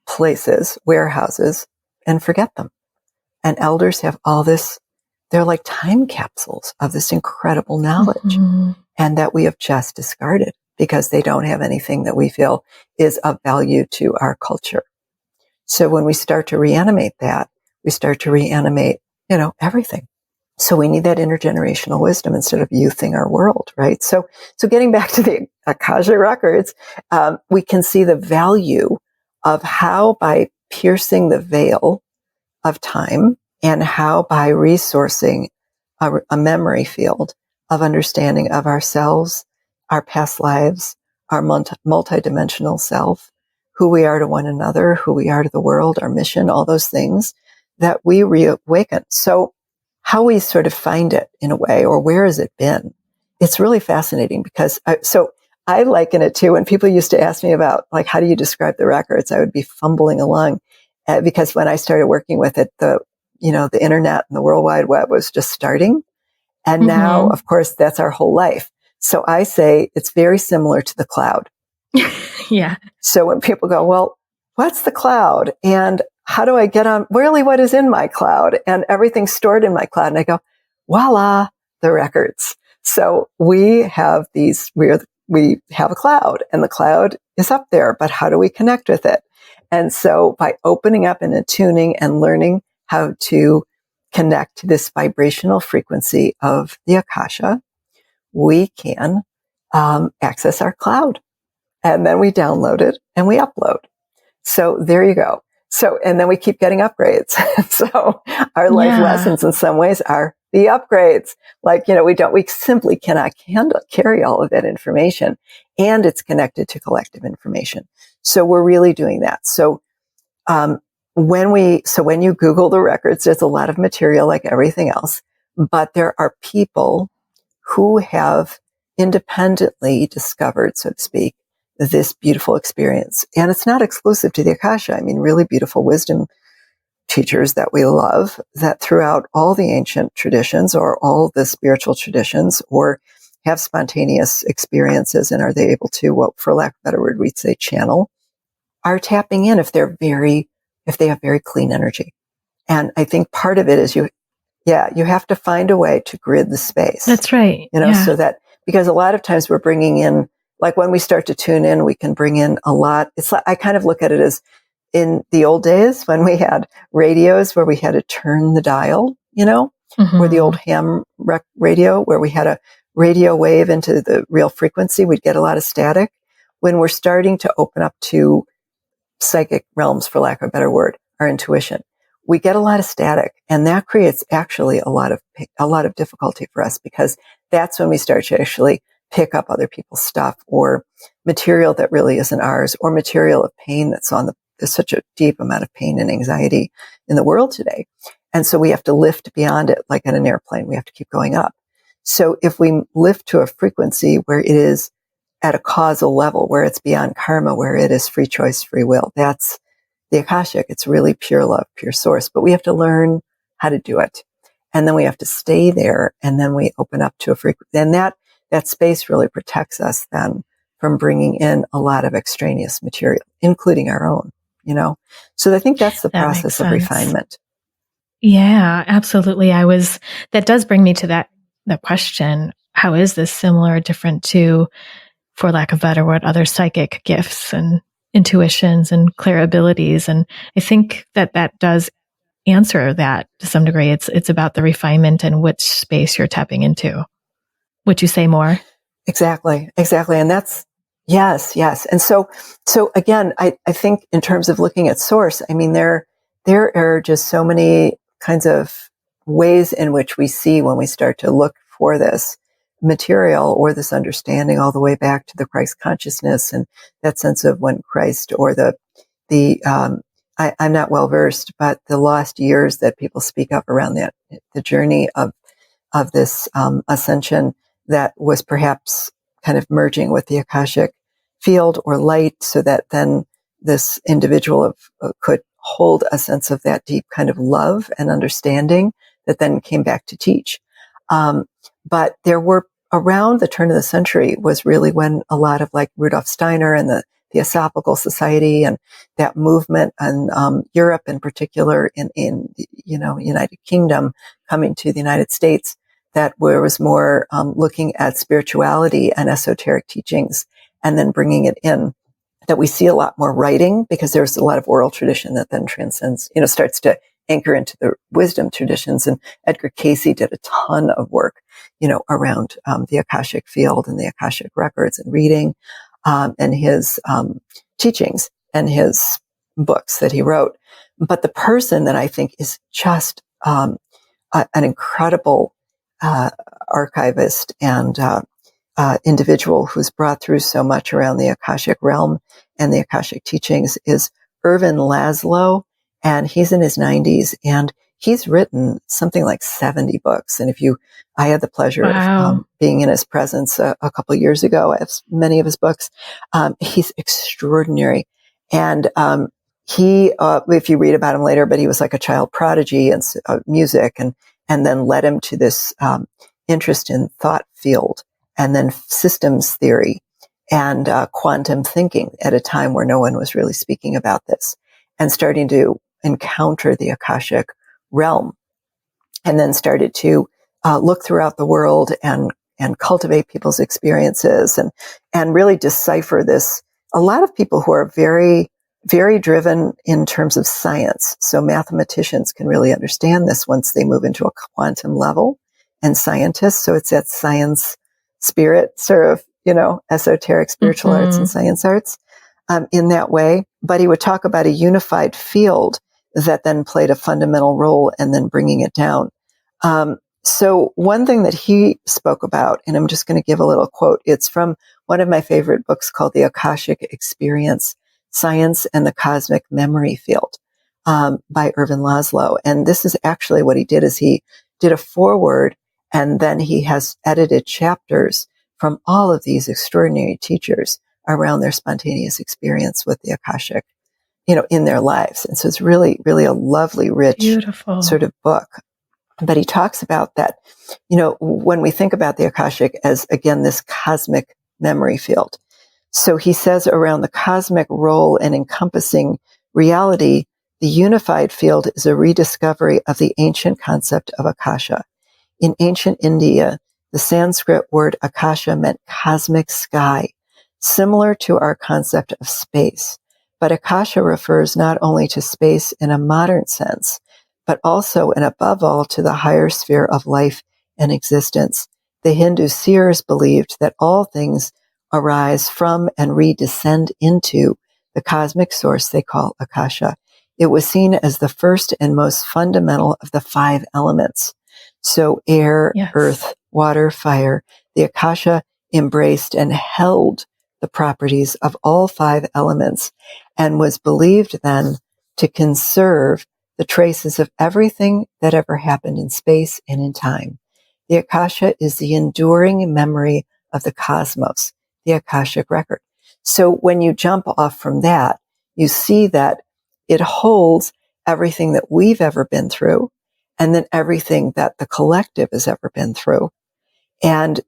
places, warehouses, and forget them. And elders have all this, they're like time capsules of this incredible knowledge, and that we have just discarded because they don't have anything that we feel is of value to our culture. So when we start to reanimate that, we start to reanimate, everything. So we need that intergenerational wisdom instead of youthing our world, right? So getting back to the Akashic Records, we can see the value of how by piercing the veil of time and how by resourcing a memory field of understanding of ourselves, our past lives, our multidimensional self, who we are to one another, who we are to the world, our mission, all those things that we reawaken. So how we sort of find it in a way, or where has it been? It's really fascinating because I liken it to when people used to ask me about, like, how do you describe the records? I would be fumbling along because when I started working with it, the internet and the World Wide Web was just starting. And now, of course, that's our whole life. So I say it's very similar to the cloud. Yeah. So when people go, well, what's the cloud? And how do I get on really what is in my cloud? And everything's stored in my cloud. And I go, voila, the records. So we have we have a cloud, and the cloud is up there, but how do we connect with it? And so by opening up and attuning and learning how to connect to this vibrational frequency of the Akasha, we can access our cloud. And then we download it and we upload. So there you go. So, and then we keep getting upgrades. So our life lessons in some ways are the upgrades. Like, we simply cannot carry all of that information, and it's connected to collective information. So we're really doing that. So, when you Google the records, there's a lot of material like everything else, but there are people who have independently discovered, so to speak, this beautiful experience. And it's not exclusive to the Akasha. I mean, really beautiful wisdom teachers that we love, that throughout all the ancient traditions or all the spiritual traditions, or have spontaneous experiences and are they able to, well, for lack of a better word, we'd say channel, are tapping in if they have very clean energy. And I think part of it is you have to find a way to grid the space. That's right. So that, because a lot of times we're bringing in, like when we start to tune in, we can bring in a lot. It's like, I kind of look at it as in the old days when we had radios where we had to turn the dial, or the old ham radio where we had a radio wave into the real frequency. We'd get a lot of static. When we're starting to open up to psychic realms, for lack of a better word, our intuition, we get a lot of static, and that creates actually a lot of difficulty for us, because that's when we start to actually pick up other people's stuff, or material that really isn't ours, or material of pain there's such a deep amount of pain and anxiety in the world today. And so we have to lift beyond it, like at an airplane, we have to keep going up. So if we lift to a frequency where it is at a causal level, where it's beyond karma, where it is free choice, free will, that's the Akashic. It's really pure love, pure source, but we have to learn how to do it. And then we have to stay there, and then we open up to a frequency. And that space really protects us then from bringing in a lot of extraneous material, including our own, So I think that's the process of refinement. Yeah, absolutely. That does bring me to that question. How is this similar or different to, for lack of a better word, other psychic gifts and intuitions and clear abilities? And I think that does answer that to some degree. It's about the refinement and which space you're tapping into. Would you say more? Exactly. And that's, yes. And so again, I think in terms of looking at source, I mean, there are just so many kinds of ways in which we see when we start to look for this. material or this understanding all the way back to the Christ consciousness and that sense of when Christ or I'm not well versed, but the lost years that people speak of around that, the journey of this ascension that was perhaps kind of merging with the Akashic field or light, so that then this individual could hold a sense of that deep kind of love and understanding that then came back to teach. But there were, around the turn of the century was really when a lot of like Rudolf Steiner and the Theosophical Society and that movement and Europe in particular in United Kingdom coming to the United States, that where was more looking at spirituality and esoteric teachings and then bringing it in, that we see a lot more writing because there's a lot of oral tradition that then transcends, starts to anchor into the wisdom traditions. And Edgar Cayce did a ton of work, around the Akashic field and the Akashic Records and reading, and his teachings and his books that he wrote. But the person that I think is just an incredible archivist and individual who's brought through so much around the Akashic realm and the Akashic teachings is Ervin Laszlo. And he's in his 90s and he's written something like 70 books. And I had the pleasure of being in his presence a couple of years ago. I have many of his books. He's extraordinary. And if you read about him later, but he was like a child prodigy and music and then led him to this interest in thought field and then systems theory and quantum thinking at a time where no one was really speaking about this, and starting to encounter the Akashic realm, and then started to look throughout the world and cultivate people's experiences and really decipher this. A lot of people who are very, very driven in terms of science. So mathematicians can really understand this once they move into a quantum level, and scientists. So it's that science spirit sort of, esoteric spiritual arts and science arts in that way. But he would talk about a unified field that then played a fundamental role and then bringing it down. So one thing that he spoke about, and I'm just going to give a little quote. It's from one of my favorite books called The Akashic Experience, Science and the Cosmic Memory Field, by Ervin Laszlo. And this is actually what he did, is he did a foreword, and then he has edited chapters from all of these extraordinary teachers around their spontaneous experience with the Akashic, in their lives. And so it's really, really a lovely, rich Beautiful sort of book. But he talks about that, when we think about the Akashic as, again, this cosmic memory field. So he says around the cosmic role in encompassing reality, the unified field is a rediscovery of the ancient concept of Akasha. In ancient India, the Sanskrit word Akasha meant cosmic sky, similar to our concept of space. But Akasha refers not only to space in a modern sense, but also and above all to the higher sphere of life and existence. The Hindu seers believed that all things arise from and redescend into the cosmic source they call Akasha. It was seen as the first and most fundamental of the 5 elements. So air, Yes. earth, water, fire. The Akasha embraced and held the properties of all 5 elements and was believed then to conserve the traces of everything that ever happened in space and in time. The Akasha is the enduring memory of the cosmos, the Akashic record. So when you jump off from that, you see that it holds everything that we've ever been through, and then everything that the collective has ever been through, and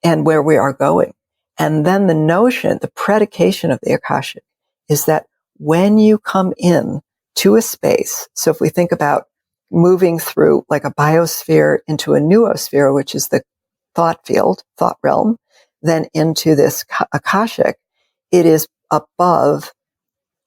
where we are going. And then the notion, the predication of the Akashic is that when you come in to a space, so if we think about moving through like a biosphere into a noosphere, which is the thought field, thought realm, then into this Akashic, it is above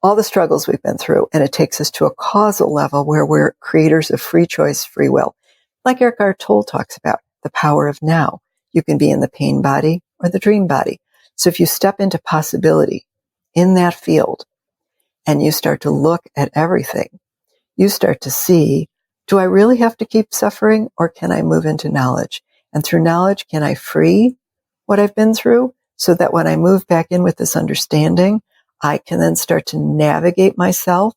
all the struggles we've been through, and it takes us to a causal level where we're creators of free choice, free will. Like Eckhart Tolle talks about, the power of now. You can be in the pain body or the dream body. So if you step into possibility in that field and you start to look at everything, you start to see, do I really have to keep suffering, or can I move into knowledge? And through knowledge, can I free what I've been through so that when I move back in with this understanding, I can then start to navigate myself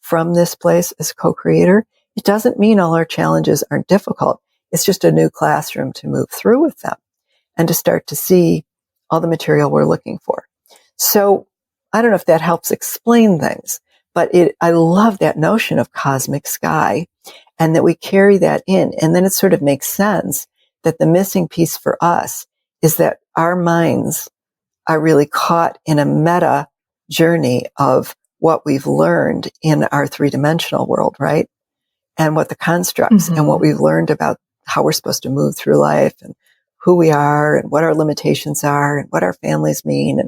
from this place as co-creator. It doesn't mean all our challenges aren't difficult. It's just a new classroom to move through with them and to start to see all the material we're looking for. So I don't know if that helps explain things, but I love that notion of cosmic sky and that we carry that in. And then it sort of makes sense that the missing piece for us is that our minds are really caught in a meta journey of what we've learned in our three-dimensional world, right? And what the constructs and what we've learned about how we're supposed to move through life and who we are and what our limitations are and what our families mean.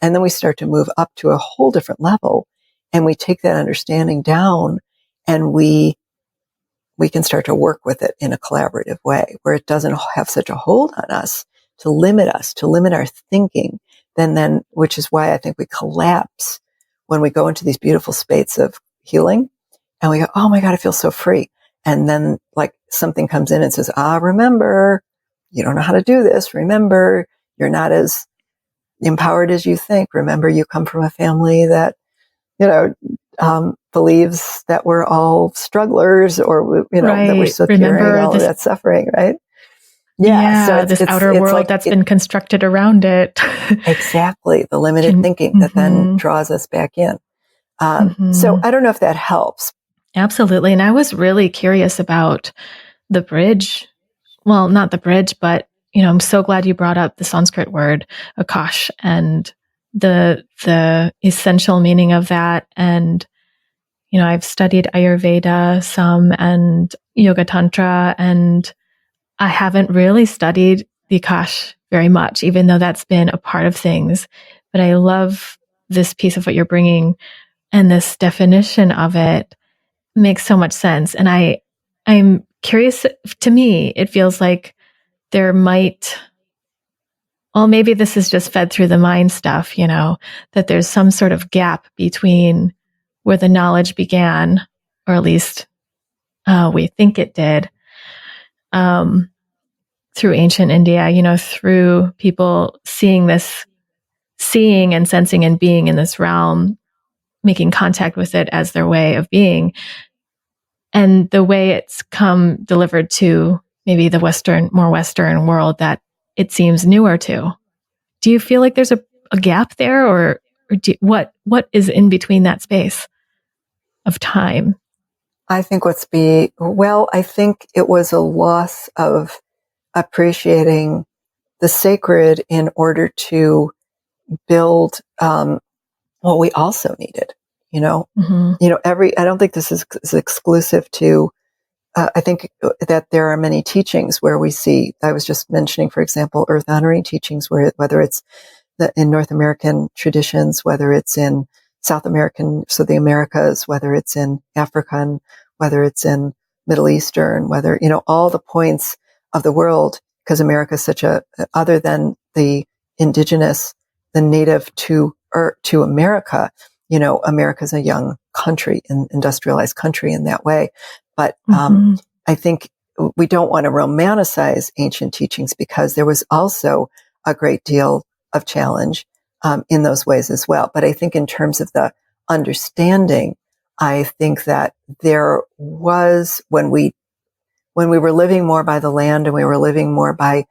And then we start to move up to a whole different level and we take that understanding down and we can start to work with it in a collaborative way where it doesn't have such a hold on us, to limit our thinking, then, which is why I think we collapse when we go into these beautiful spates of healing and we go, oh my God, I feel so free. And then like something comes in and says, remember, you don't know how to do this. Remember, you're not as empowered as you think. Remember, you come from a family that, believes that we're all strugglers or, that we're still carrying all of that suffering, right? Yeah. So this outer world like that's been constructed around it. Exactly. The limited thinking that then draws us back in. So I don't know if that helps. Absolutely. And I was really curious about the bridge. Well, not the bridge, but, I'm so glad you brought up the Sanskrit word, Akash, and the essential meaning of that. And, I've studied Ayurveda some and Yoga Tantra, and I haven't really studied the Akash very much, even though that's been a part of things. But I love this piece of what you're bringing, and this definition of it makes so much sense. And I'm curious, to me, it feels like there might, well, maybe this is just fed through the mind stuff, that there's some sort of gap between where the knowledge began, or at least we think it did, through ancient India, through people seeing and sensing and being in this realm, making contact with it as their way of being, and the way it's come delivered to maybe the more Western world that it seems newer to. Do you feel like there's a gap there, or what is in between that space of time? I think I think it was a loss of appreciating the sacred in order to build what we also needed. I don't think this is exclusive to. I think that there are many teachings where we see. I was just mentioning, for example, earth honoring teachings, whether it's in North American traditions, whether it's in South American, so the Americas, whether it's in African, whether it's in Middle Eastern, whether, all the points of the world, because America is other than the indigenous, the native to America, America's a young country, an industrialized country in that way. But, I think we don't want to romanticize ancient teachings because there was also a great deal of challenge in those ways as well. But I think in terms of the understanding, I think that there was when we were living more by the land and we were living more by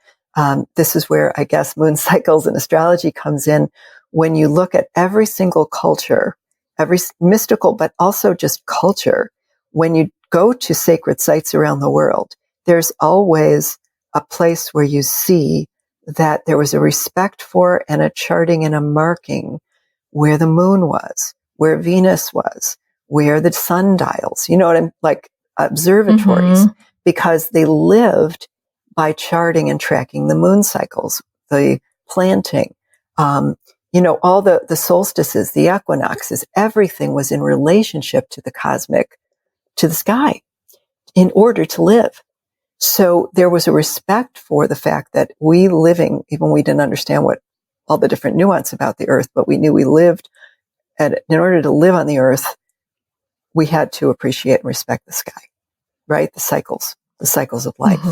this is where I guess moon cycles and astrology comes in. When you look at every single culture, every mystical, but also just culture, when you go to sacred sites around the world, there's always a place where you see that there was a respect for and a charting and a marking where the moon was, where Venus was, where the sundials, like observatories, because they lived by charting and tracking the moon cycles, the planting, all the solstices, the equinoxes, everything was in relationship to the cosmic, to the sky, in order to live. So there was a respect for the fact that even we didn't understand what all the different nuance about the earth, but we knew we lived, and in order to live on the earth, we had to appreciate and respect the sky, right? The cycles of life.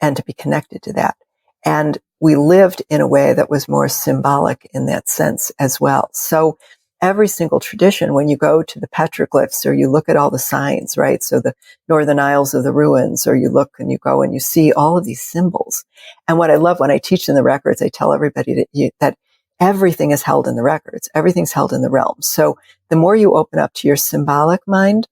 and to be connected to that. And we lived in a way that was more symbolic in that sense as well. So every single tradition, when you go to the petroglyphs or you look at all the signs, right? So the Northern Isles of the ruins, or you look and you go and you see all of these symbols. And what I love when I teach in the records, I tell everybody that everything is held in the records. Everything's held in the realms. So the more you open up to your symbolic mind,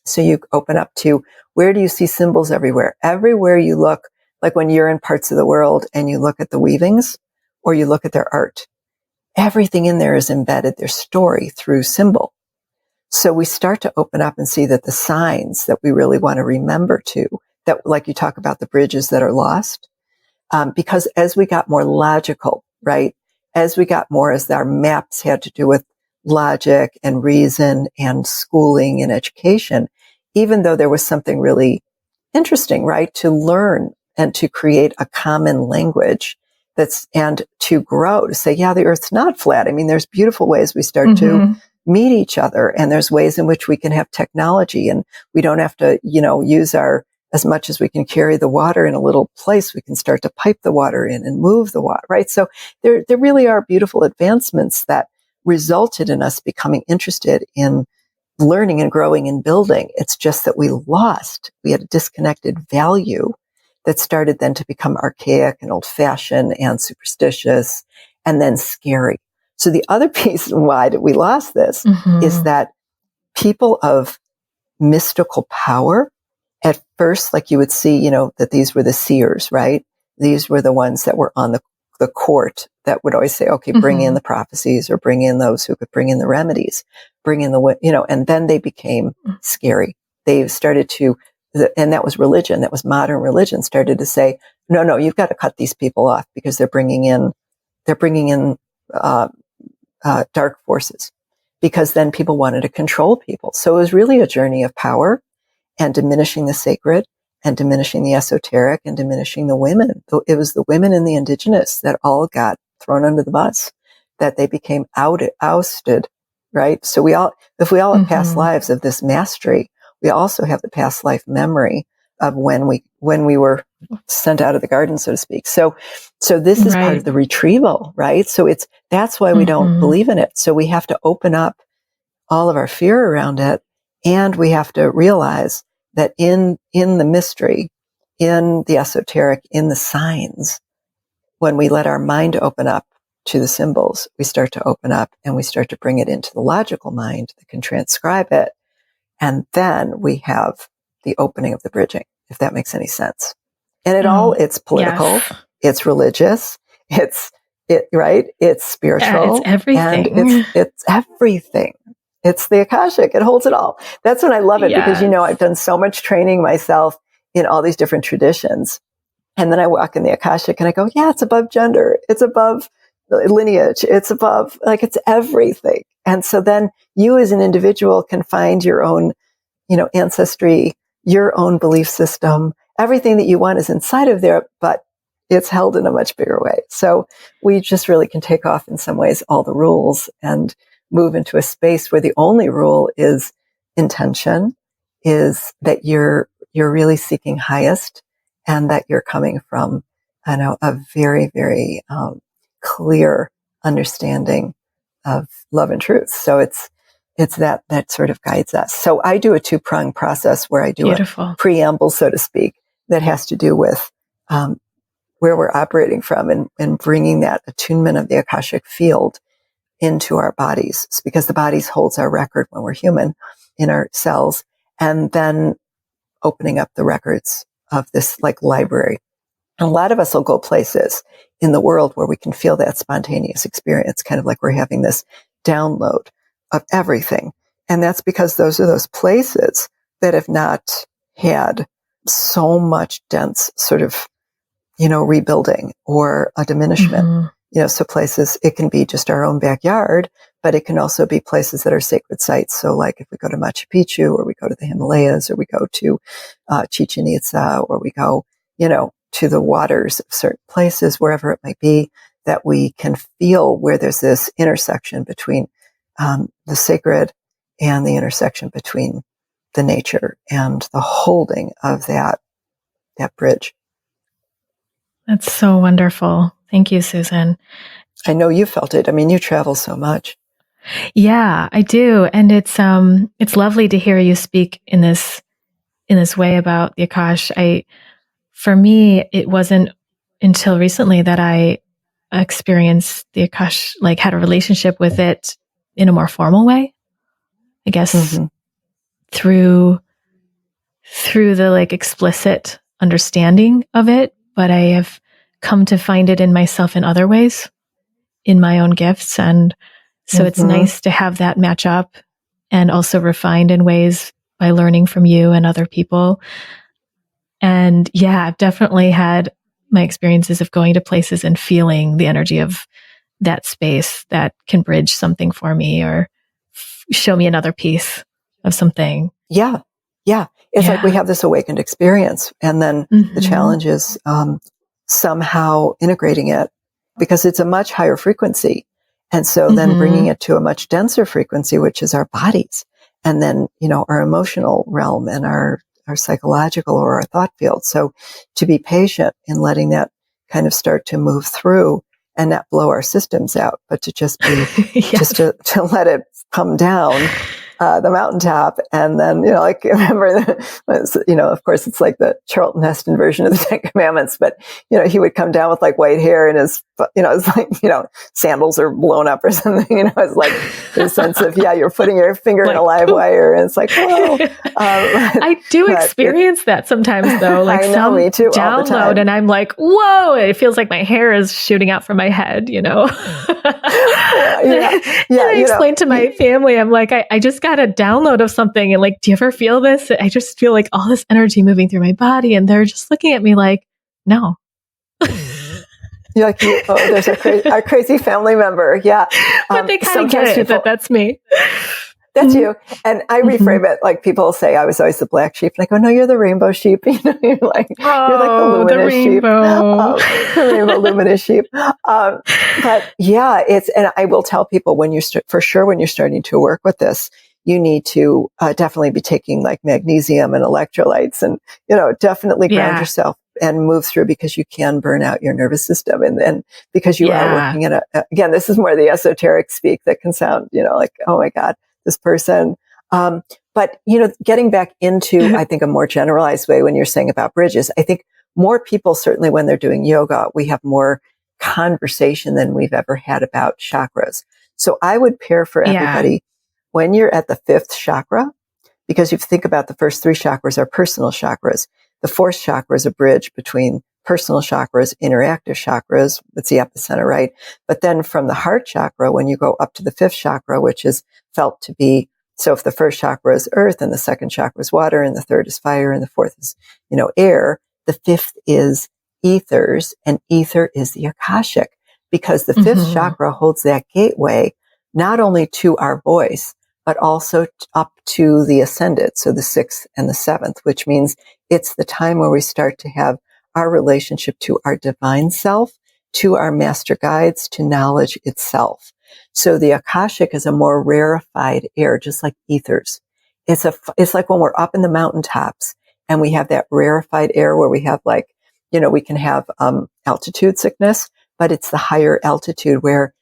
so you open up to, where do you see symbols everywhere? Everywhere you look, like when you're in parts of the world and you look at the weavings or you look at their art, everything in there is embedded, their story through symbol. So we start to open up and see that the signs that we really want to remember to, that, like you talk about the bridges that are lost, because as we got more logical, right? As we got more, as our maps had to do with logic and reason and schooling and education, even though there was something really interesting, right? To learn and to create a common language and to grow, to say, yeah, the earth's not flat. I mean, there's beautiful ways we start to meet each other, and there's ways in which we can have technology, and we don't have to, use as much as we can carry the water in a little place, we can start to pipe the water in and move the water, right? So there really are beautiful advancements that resulted in us becoming interested in learning and growing and building. It's just that we had a disconnected value that started then to become archaic and old fashioned and superstitious and then scary. So the other piece why that we lost this is that people of mystical power, at first, like you would see, that these were the seers, right? These were the ones that were on the court that would always say, okay, bring in the prophecies, or bring in those who could bring in the remedies, bring in and then they became scary. They started to, and that was religion, that was modern religion, started to say, no, you've got to cut these people off because they're bringing in dark forces, because then people wanted to control people. So it was really a journey of power and diminishing the sacred and diminishing the esoteric and diminishing the women. It was the women and the indigenous that all got thrown under the bus, that they became ousted, right? So if we all have past lives of this mastery, we also have the past life memory of when we were sent out of the garden, so to speak. So this is part of the retrieval, right? So that's why we don't believe in it. So we have to open up all of our fear around it. And we have to realize that in the mystery, in the esoteric, in the signs, when we let our mind open up to the symbols, we start to open up and we start to bring it into the logical mind that can transcribe it. And then we have the opening of the bridging, if that makes any sense. And it's political, it's religious, it's spiritual. It's everything. And it's everything. It's the Akashic. It holds it all. That's when I love it, because, I've done so much training myself in all these different traditions. And then I walk in the Akashic and I go, yeah, it's above gender. It's above lineage. It's above, it's everything. And so then you as an individual can find your own, ancestry, your own belief system. Everything that you want is inside of there, but it's held in a much bigger way. So we just really can take off in some ways all the rules and move into a space where the only rule is intention, is that you're really seeking highest, and that you're coming from, a very, very clear understanding of love and truth. So it's that sort of guides us. So I do a 2-pronged process where I do a preamble, so to speak, that has to do with where we're operating from, and bringing that attunement of the Akashic field into our bodies, because the bodies holds our record when we're human in our cells, and then opening up the records of this library. And a lot of us will go places in the world where we can feel that spontaneous experience, kind of like we're having this download of everything. And that's because those are those places that have not had so much dense sort of, rebuilding or a diminishment. So places, it can be just our own backyard, but it can also be places that are sacred sites. So like if we go to Machu Picchu, or we go to the Himalayas, or we go to Chichen Itza, or we go, to the waters of certain places, wherever it might be, that we can feel where there's this intersection between the sacred and the intersection between the nature, and the holding of that bridge. That's so wonderful. Thank you, Susan. I know you felt it. I mean, you travel so much. Yeah, I do. And it's lovely to hear you speak in this way about the Akash. For me, it wasn't until recently that I experienced the Akash, like had a relationship with it in a more formal way. I guess through the like explicit understanding of it, but I have come to find it in myself in other ways, in my own gifts. And so it's nice to have that match up and also refined in ways by learning from you and other people. And yeah, I've definitely had my experiences of going to places and feeling the energy of that space that can bridge something for me or show me another piece of something. Yeah. Yeah. It's like we have this awakened experience, and then the challenge is somehow integrating it, because it's a much higher frequency. And so then bringing it to a much denser frequency, which is our bodies, and then, our emotional realm and our psychological or our thought field. So to be patient in letting that kind of start to move through and not blow our systems out, but to just be, just to let it come down the mountaintop. And then, like, remember, of course, it's like the Charlton Heston version of the Ten Commandments, but, he would come down with like white hair and his, it's like, sandals are blown up or something, it's like the sense of, you're putting your finger in a live wire. And it's like, whoa. I do experience that sometimes though, like some me too, download and I'm like, whoa, it feels like my hair is shooting out from my head, I explained to my family, I'm like, I just got a download of something, and like, do you ever feel this? I just feel like all this energy moving through my body, and they're just looking at me like, no. You're like, there's a crazy family member. Yeah. But they kind of get it that that's me. That's you. And I reframe it like people say I was always the black sheep. And I go, no, you're the rainbow sheep. You're like the luminous sheep. The rainbow luminous sheep. But yeah, and I will tell people when you're starting to work with this, you need to definitely be taking like magnesium and electrolytes and, definitely ground yourself and move through, because you can burn out your nervous system. And because you are working at again, this is more the esoteric speak that can sound, like, oh my God, this person. But, getting back into, I think, a more generalized way when you're saying about bridges, I think more people, certainly when they're doing yoga, we have more conversation than we've ever had about chakras. So I would pair for everybody when you're at the fifth chakra, because you think about the first three chakras are personal chakras. The fourth chakra is a bridge between personal chakras, interactive chakras. It's the epicenter, right? But then from the heart chakra, when you go up to the fifth chakra, which is felt to be, so if the first chakra is earth and the second chakra is water and the third is fire and the fourth is, air, the fifth is ethers, and ether is the Akashic, because the fifth chakra holds that gateway not only to our voice, but also up to the ascended. So the sixth and the seventh, which means it's the time where we start to have our relationship to our divine self, to our master guides, to knowledge itself. So the Akashic is a more rarefied air, just like ethers. It's like when we're up in the mountaintops and we have that rarefied air where we have like, we can have altitude sickness, but it's the higher altitude where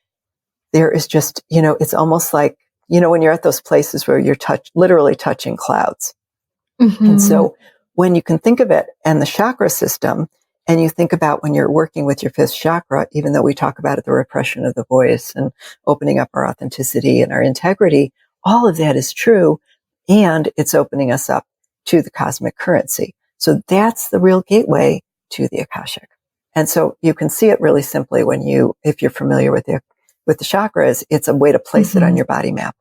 there is just, it's almost like, when you're at those places where you're literally touching clouds. And so when you can think of it and the chakra system, and you think about when you're working with your fifth chakra, even though we talk about it, the repression of the voice and opening up our authenticity and our integrity, all of that is true. And it's opening us up to the cosmic currency. So that's the real gateway to the Akashic. And so you can see it really simply if you're familiar with the chakras, it's a way to place it on your body map.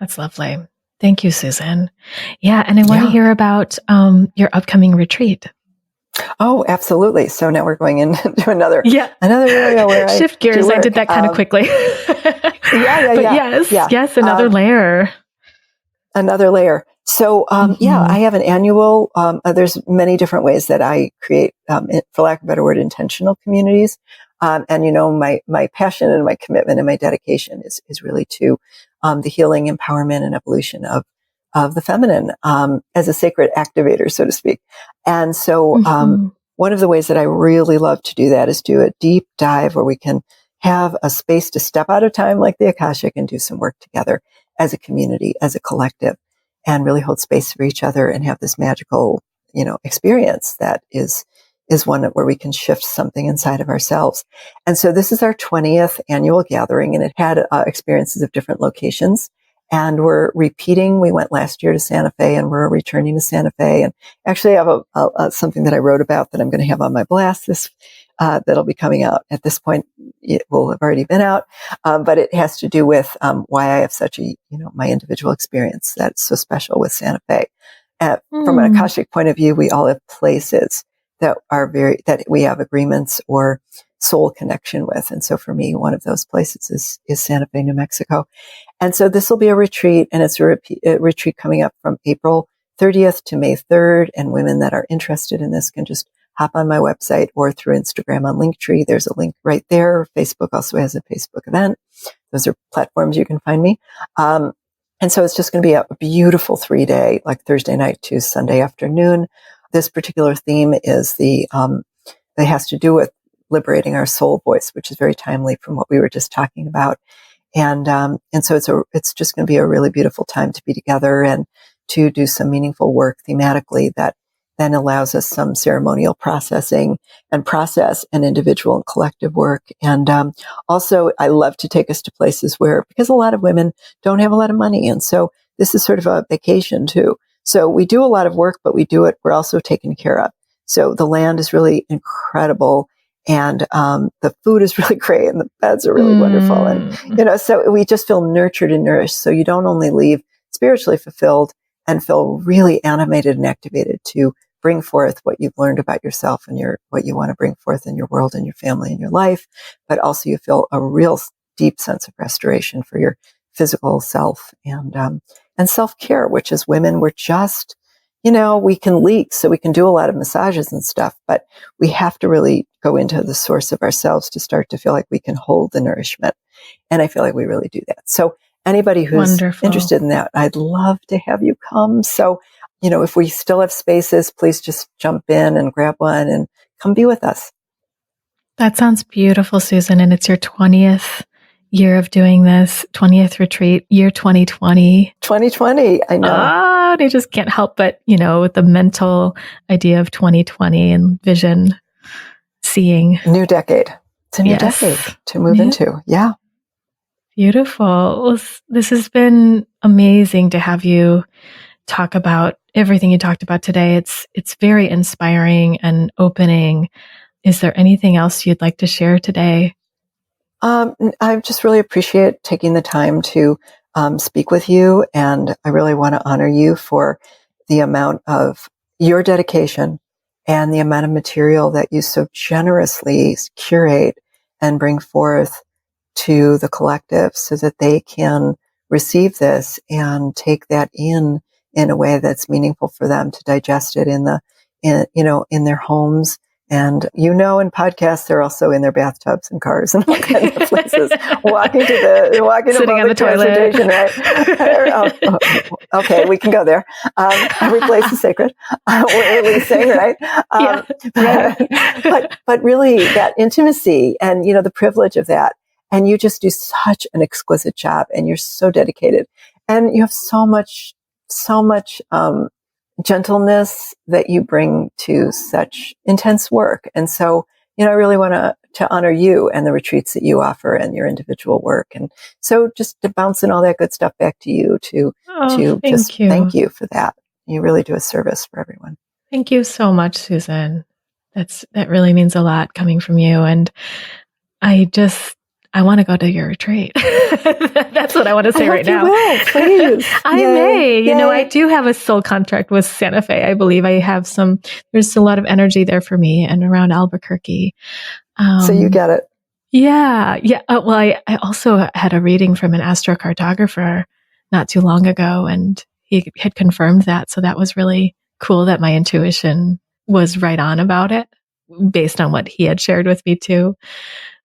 That's lovely. Thank you, Susan. Yeah. And I want to hear about your upcoming retreat. Oh, absolutely. So now we're going into another area where shift gears. I did that kind of quickly. Yes, another layer. Another layer. So, I have an annual, there's many different ways that I create, for lack of a better word, intentional communities. And my passion and my commitment and my dedication is really to, the healing, empowerment, and evolution of the feminine, as a sacred activator, so to speak. And so, one of the ways that I really love to do that is do a deep dive where we can have a space to step out of time like the Akashic and do some work together as a community, as a collective, and really hold space for each other and have this magical, experience that is one where we can shift something inside of ourselves. And so this is our 20th annual gathering, and it had experiences of different locations. And we're repeating. We went last year to Santa Fe, and we're returning to Santa Fe. And actually, I have something that I wrote about that I'm going to have on my blast that'll be coming out. At this point, it will have already been out, but it has to do with why I have such my individual experience that's so special with Santa Fe. From an Akashic point of view, we all have places that that we have agreements or soul connection with. And so for me, one of those places is Santa Fe, New Mexico. And so this will be a retreat, and it's a retreat coming up from April 30th to May 3rd. And women that are interested in this can just hop on my website or through Instagram on Linktree. There's a link right there. Facebook also has a Facebook event. Those are platforms you can find me. And so it's just going to be a beautiful 3-day, like Thursday night to Sunday afternoon. This particular theme is it has to do with liberating our soul voice, which is very timely from what we were just talking about. And so it's just going to be a really beautiful time to be together and to do some meaningful work thematically that then allows us some ceremonial processing and process and individual and collective work. And also, I love to take us to places because a lot of women don't have a lot of money. And so this is sort of a vacation too. So we do a lot of work, but we're also taken care of. So the land is really incredible. And the food is really great, and the beds are really wonderful. And, so we just feel nurtured and nourished. So you don't only leave spiritually fulfilled and feel really animated and activated to bring forth what you've learned about yourself and what you want to bring forth in your world and your family and your life, but also you feel a real deep sense of restoration for your physical self and self-care, which as women, we're just, we can leak, so we can do a lot of massages and stuff, but we have to really go into the source of ourselves to start to feel like we can hold the nourishment. And I feel like we really do that. So anybody who's interested in that, I'd love to have you come. So, if we still have spaces, please just jump in and grab one and come be with us. That sounds beautiful, Susan. And it's your 20th year of doing this, 20th retreat, year 2020. 2020, I know. I just can't help but, with the mental idea of 2020 and vision, seeing. New decade. It's a new decade to move into. Yeah. Beautiful. Well, this has been amazing to have you talk about everything you talked about today. It's very inspiring and opening. Is there anything else you'd like to share today? I just really appreciate taking the time to speak with you, and I really want to honor you for the amount of your dedication and the amount of material that you so generously curate and bring forth to the collective so that they can receive this and take that in a way that's meaningful for them to digest it in their homes. And, in podcasts, they're also in their bathtubs and cars and all kinds of places, walking sitting on the toilet, right? Okay, we can go there. Every place is sacred. We're releasing, right? Right. But really that intimacy and, the privilege of that. And you just do such an exquisite job, and you're so dedicated, and you have so much gentleness that you bring to such intense work. And so, I really want to honor you and the retreats that you offer and your individual work. And so just to bounce in all that good stuff back to you thank you for that. You really do a service for everyone. Thank you so much, Susan. That really means a lot coming from you. And I want to go to your retreat. That's what I want to say right now. You will, please. I may. I do have a soul contract with Santa Fe. I believe I have there's a lot of energy there for me and around Albuquerque. So you get it. Yeah. Yeah. Well, I also had a reading from an astrocartographer not too long ago, and he had confirmed that. So that was really cool that my intuition was right on about it based on what he had shared with me too.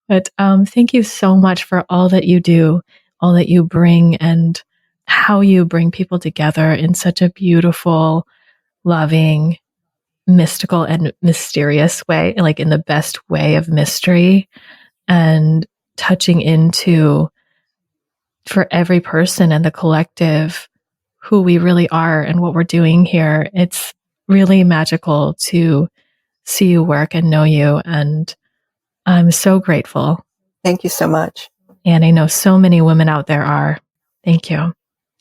But thank you so much for all that you do, all that you bring, and how you bring people together in such a beautiful, loving, mystical and mysterious way, like in the best way of mystery, and touching into, for every person and the collective, who we really are and what we're doing here. It's really magical to see you work and know you. And I'm so grateful. Thank you so much. And I know so many women out there are. Thank you.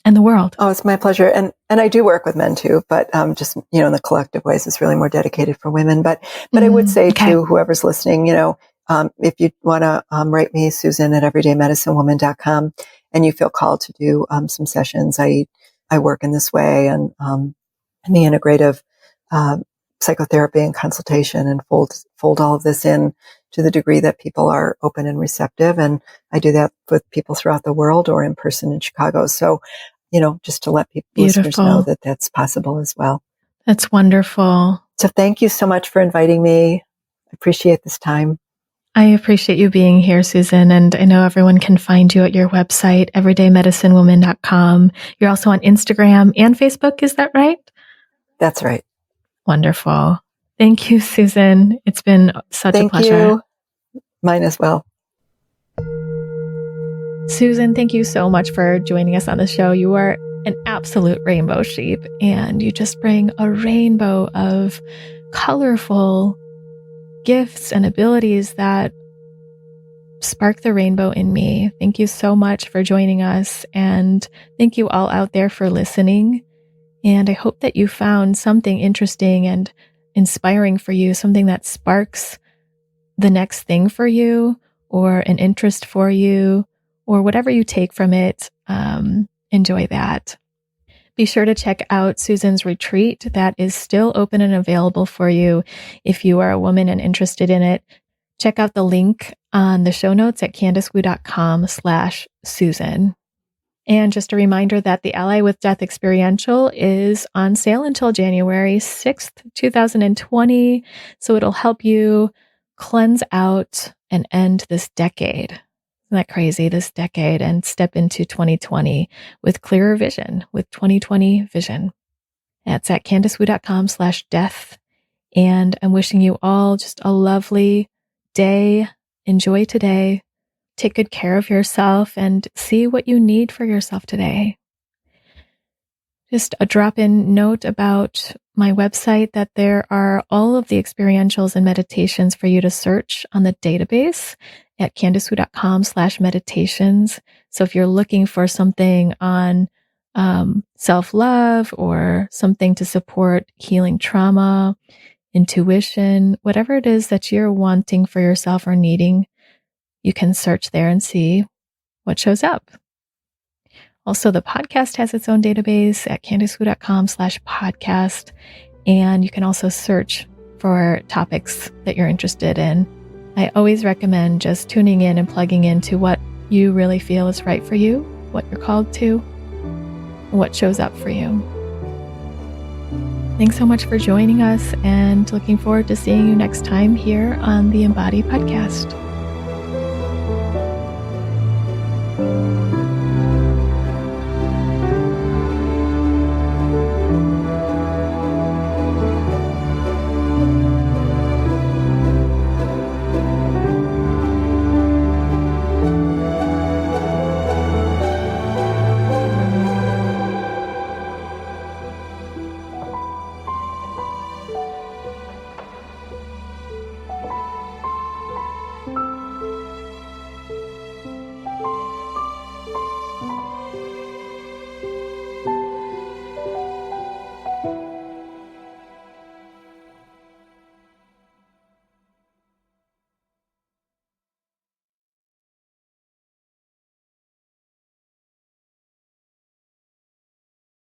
And the world. Oh, it's my pleasure. And I do work with men too, but just, in the collective ways, it's really more dedicated for women. But I would say to whoever's listening, if you want to write me, Susan at everydaymedicinewoman.com, and you feel called to do some sessions, I work in this way, and the integrative psychotherapy and consultation, and fold all of this in to the degree that people are open and receptive. And I do that with people throughout the world or in person in Chicago. So, just to let listeners know that that's possible as well. That's wonderful. So thank you so much for inviting me. I appreciate this time. I appreciate you being here, Susan. And I know everyone can find you at your website, everydaymedicinewoman.com. You're also on Instagram and Facebook. Is that right? That's right. Wonderful. Thank you, Susan. It's been such a pleasure. Thank you. Mine as well. Susan, thank you so much for joining us on the show. You are an absolute rainbow sheep, and you just bring a rainbow of colorful gifts and abilities that spark the rainbow in me. Thank you so much for joining us, and thank you all out there for listening. And I hope that you found something interesting and inspiring for you, something that sparks the next thing for you, or an interest for you, or whatever you take from it. Enjoy that. Be sure to check out Susan's retreat. That is still open and available for you if you are a woman and interested in it. Check out the link on the show notes at CandiceWu.com/Susan. And just a reminder that the Ally with Death Experiential is on sale until January 6th, 2020. So it'll help you cleanse out and end this decade. Isn't that crazy? This decade, and step into 2020 with clearer vision, with 2020 vision. That's at CandiceWu.com/death. And I'm wishing you all just a lovely day. Enjoy today. Take good care of yourself and see what you need for yourself today. Just a drop-in note about my website, that there are all of the experientials and meditations for you to search on the database at CandiceWu.com/meditations. So if you're looking for something on self-love, or something to support healing trauma, intuition, whatever it is that you're wanting for yourself or needing, you can search there and see what shows up. Also, the podcast has its own database at CandiceWu.com/podcast. And you can also search for topics that you're interested in. I always recommend just tuning in and plugging into what you really feel is right for you, what you're called to, what shows up for you. Thanks so much for joining us, and looking forward to seeing you next time here on the Embody Podcast.